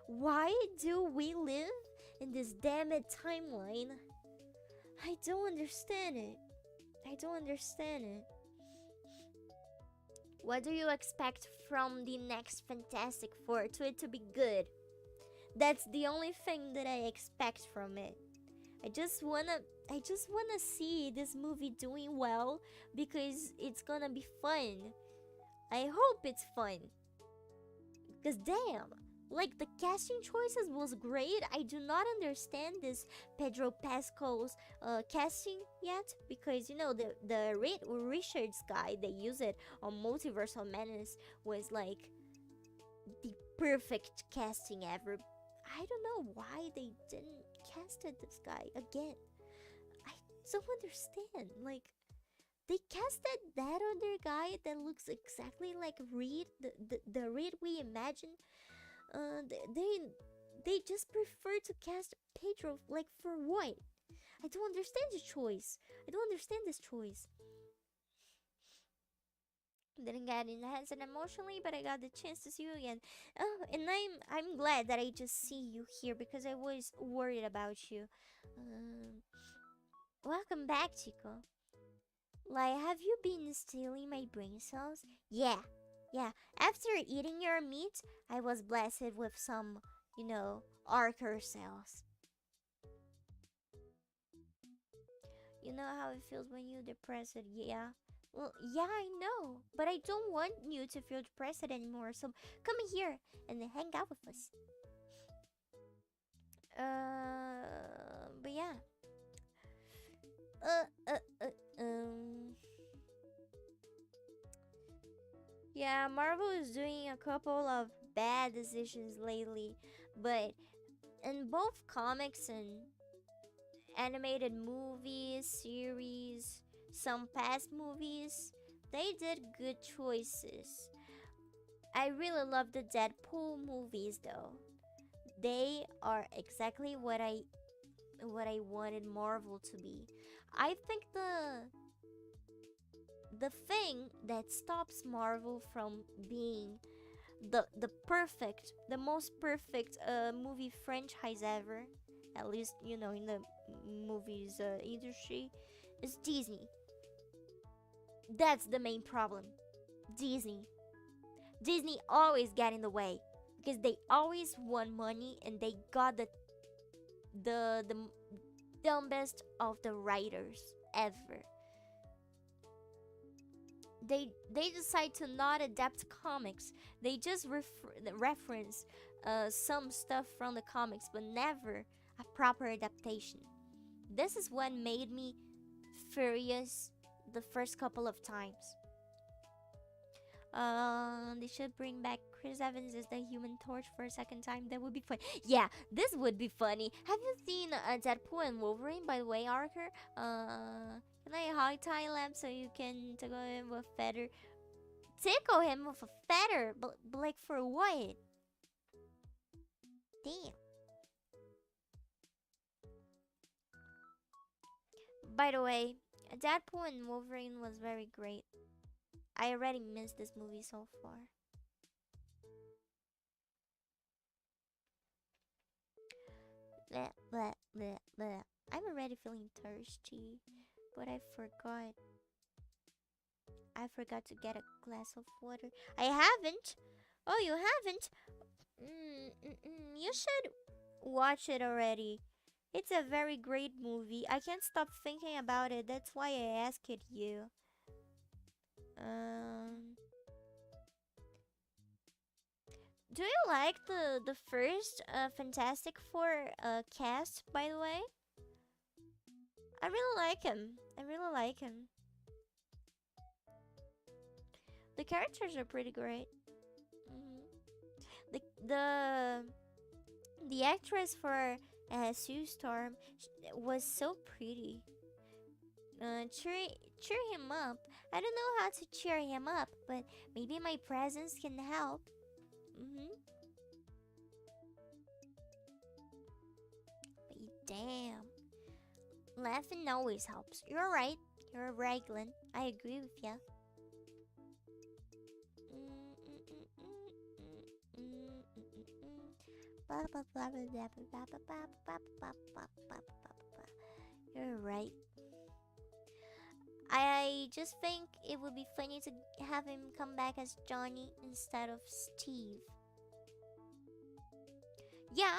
Why do we live in this damn it timeline? I don't understand it. I don't understand it. What do you expect from the next Fantastic Four to it to be good? That's the only thing that I expect from it. I just wanna see this movie doing well because it's gonna be fun. I hope it's fun. Cause damn, like the casting choices was great. I do not understand this Pedro Pascal's casting yet, because you know the Reed Richards guy they use it on Multiversal Madness was like the perfect casting ever. I don't know why they didn't casted this guy again. I don't understand. Like they casted that other guy that looks exactly like Reed, the Reed we imagine. They just prefer to cast Pedro. Like for what? I don't understand this choice. I don't understand this choice. Didn't get in the hands and emotionally, but I got the chance to see you again. Oh, and I'm glad that I just see you here because I was worried about you. Um, Welcome back, Chico. Like, have you been stealing my brain cells? Yeah, yeah. After eating your meat, I was blessed with some, Archer cells. You know how it feels when you're depressed, yeah? Well, yeah, I know. But I don't want you to feel depressed anymore, so come here and hang out with us. But yeah. Uh, uh, uh, um. Yeah, Marvel is doing a couple of bad decisions lately, but in both comics and animated movies, series, some past movies, they did good choices. I really love the Deadpool movies though. They are exactly what I wanted Marvel to be. I think the thing that stops Marvel from being the most perfect movie franchise ever, at least in the movies industry, is Disney. That's the main problem. Disney. Disney always get in the way because they always want money and they got the dumbest of the writers ever. They decide to not adapt comics. They just reference some stuff from the comics, but never a proper adaptation. This is what made me furious the first couple of times. They should bring back Chris Evans as the Human Torch for a second time. That would be fun. Yeah, this would be funny. Have you seen Deadpool and Wolverine? By the way, Archer. Can I hog tie lamp so you can go in with feather? tickle him with a feather, but like for what? Damn. By the way, Deadpool and Wolverine was very great. I already missed this movie so far. Bleh, bleh, bleh, bleh. I'm already feeling thirsty, but I forgot. I forgot to get a glass of water. I haven't. Oh, you haven't? You should watch it already. It's a very great movie. I can't stop thinking about it. That's why I asked you. Um, do you like the first Fantastic Four cast? By the way, I really like him. I really like him. The characters are pretty great. Mhm. The the the actress for Sue Storm was so pretty. Cheer him up. I don't know how to cheer him up, but maybe my presence can help. Mm-hmm. But damn, laughing always helps. You're right. You're right, Glenn. I agree with you. You're right. I just think it would be funny to have him come back as Johnny instead of Steve. Yeah,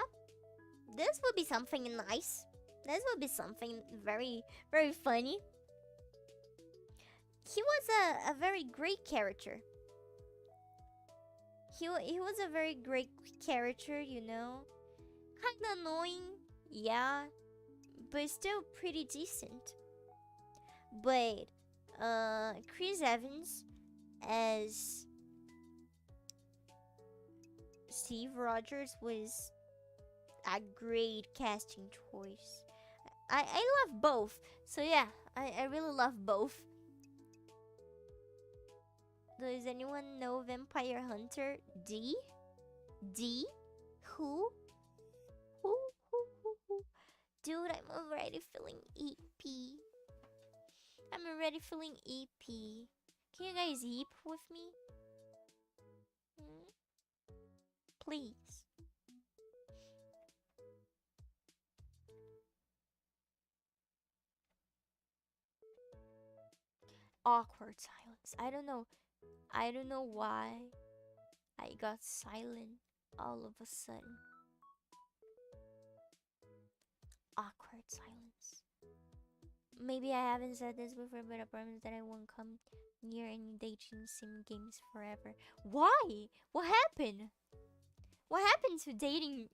this would be something nice. This would be something very, very funny. He was a very great character. He was a very great character, you know. Kinda annoying, yeah, but still pretty decent. But Chris Evans as Steve Rogers was a great casting choice. I love both. So yeah, I really love both. Does anyone know Vampire Hunter D? D? Who? Who? Dude, I'm already feeling EP. I'm already feeling EP. Can you guys eep with me? Please. Awkward silence. I don't know. I don't know why I got silent all of a sudden. Awkward silence. Maybe I haven't said this before, but I promise that I won't come near any dating sim games forever. Why? What happened? What happened to dating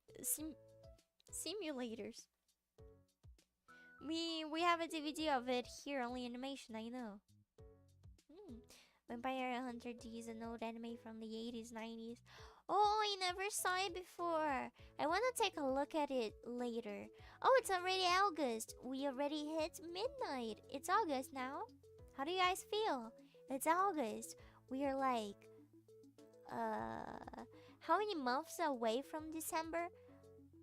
simulators? We have a DVD of it here, only animation, I know. Vampire Hunter D is an old anime from the 80s, 90s. Oh, I never saw it before. I want to take a look at it later. Oh, it's already August. We already hit midnight. It's August now. How do you guys feel? It's August. We are like, how many months away from December?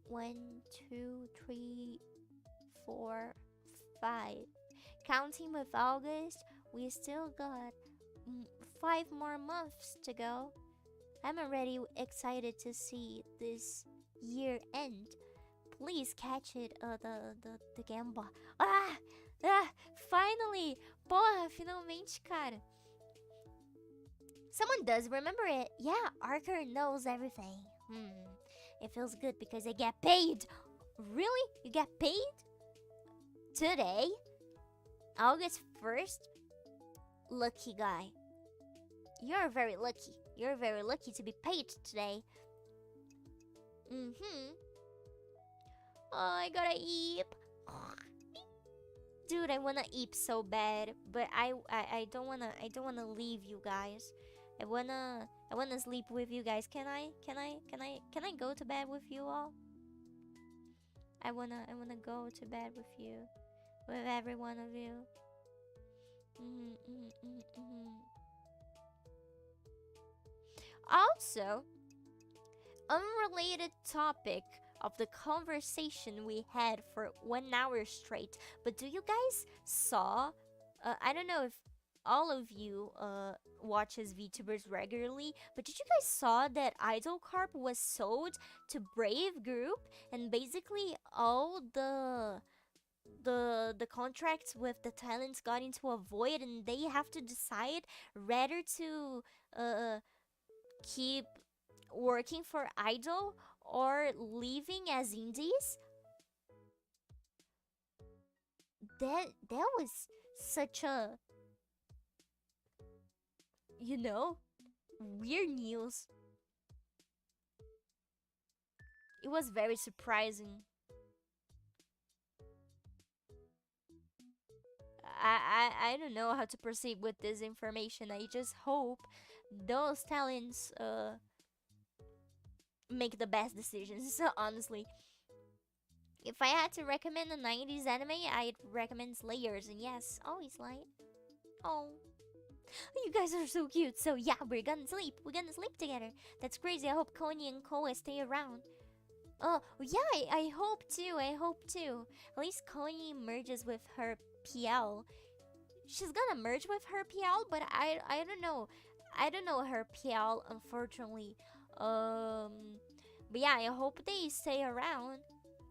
1, 2, 3, 4, 5. Counting with August, we still got 5 more months to go. I'm already excited to see this year end. Please catch it, the Gamba. Finally! Porra, finalmente, cara. Someone does remember it. Yeah, Archer knows everything. It feels good because I get paid. Really? You get paid? Today? August 1st? Lucky guy. You're very lucky. You're very lucky to be paid today. Oh, I gotta eat. Dude, I wanna eat so bad, but I don't wanna leave you guys. I wanna sleep with you guys. Can I go to bed with you all? I wanna go to bed with you, with every one of you. Also, unrelated topic of the conversation we had for 1 hour straight. But do you guys saw? I don't know if all of you watches VTubers regularly, but did you guys saw that Idol Carp was sold to Brave Group, and basically all the contracts with the talents got into a void, and they have to decide rather to uh keep working for Idol or leaving as indies. That was such a, you know, weird news. It was very surprising. I don't know how to proceed with this information. I just hope those talents make the best decisions. Honestly, if I had to recommend a 90s anime, I'd recommend Slayers, and yes, always light. Oh, you guys are so cute. So yeah, we're gonna sleep. We're gonna sleep together. That's crazy. I hope Coney and Koa stay around. Oh yeah, I hope too. I hope too. At least Coney merges with her PL. She's gonna merge with her PL, but I don't know. I don't know her PL, unfortunately. But yeah, I hope they stay around.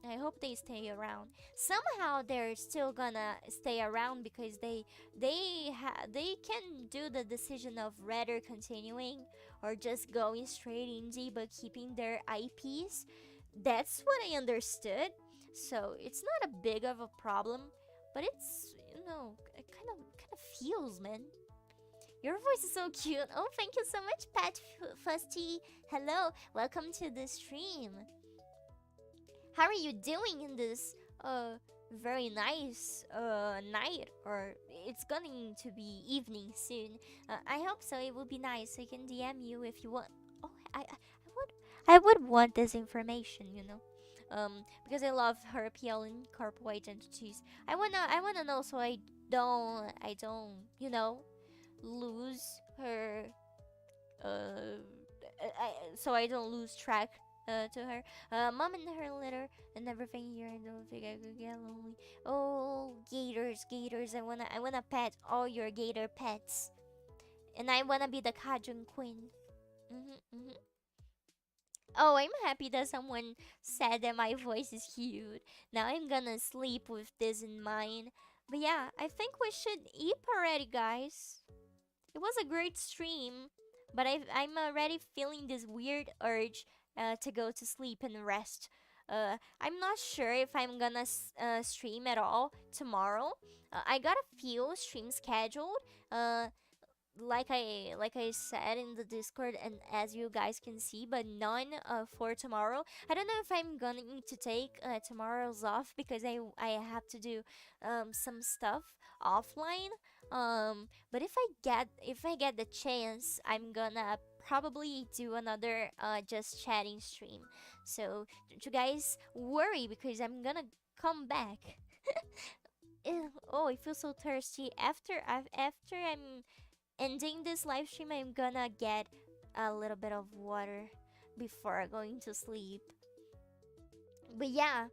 I hope they stay around. Somehow they're still gonna stay around because they can do the decision of rather continuing or just going straight indie but keeping their IPs. That's what I understood. So it's not a big of a problem, but it's, it kind of feels, man. Your voice is so cute. Oh, thank you so much, Pat Fusty. Hello, welcome to the stream. How are you doing in this very nice night? Or it's going to be evening soon. I hope so. It will be nice. I can DM you if you want. Oh, I would want this information, because I love her PL and corpo identities. I wanna know so I don't lose her so I don't lose track to her. Mom and her litter and everything here. I don't think I could get lonely. Oh, gators! I wanna pet all your gator pets, and I wanna be the Kajun queen. Mhm. Oh, I'm happy that someone said that my voice is cute. Now I'm gonna sleep with this in mind. But yeah, I think we should eat already, guys. It was a great stream, but I'm already feeling this weird urge to go to sleep and rest. I'm not sure if I'm gonna stream at all tomorrow. I got a few streams scheduled. Like I said in the Discord, and as you guys can see, but none for tomorrow. I don't know if I'm gonna need to take tomorrow's off because I have to do some stuff offline. But if I get the chance, I'm gonna probably do another just chatting stream. So don't you guys worry because I'm gonna come back. Oh, I feel so thirsty. After I'm ending this live stream, I'm gonna get a little bit of water before going to sleep. But yeah,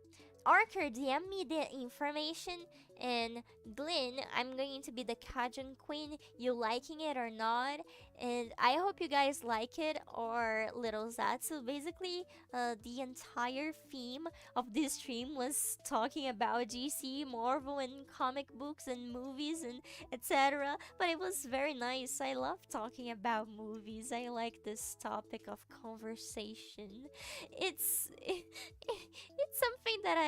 Archer, DM me the information, and Glenn, I'm going to be the Cajun Queen. You liking it or not? And I hope you guys like it, or little Zatsu. Basically, the entire theme of this stream was talking about DC, Marvel, and comic books and movies and etc. But it was very nice. I love talking about movies. I like this topic of conversation. It's something that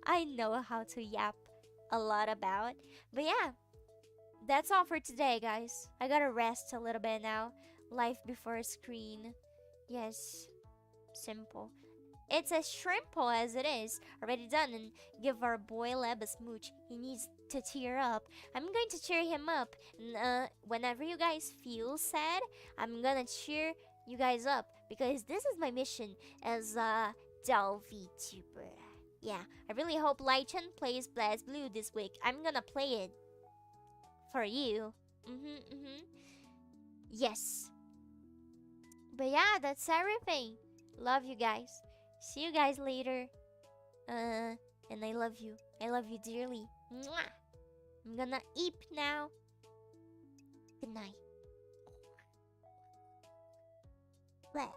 I know how to yap a lot about. But yeah, that's all for today, guys. I gotta rest a little bit now. Life before a screen. Yes, simple. It's as simple as it is. Already done, and give our boy Leb a smooch. He needs to tear up. I'm going to cheer him up. And whenever you guys feel sad, I'm gonna cheer you guys up because this is my mission as a vtuber. Yeah, I really hope Light-chan plays BlazBlue this week. I'm gonna play it for you. Yes. But yeah, that's everything. Love you guys. See you guys later. And I love you. I love you dearly. Mwah! I'm gonna eat now. Good night. Bleh.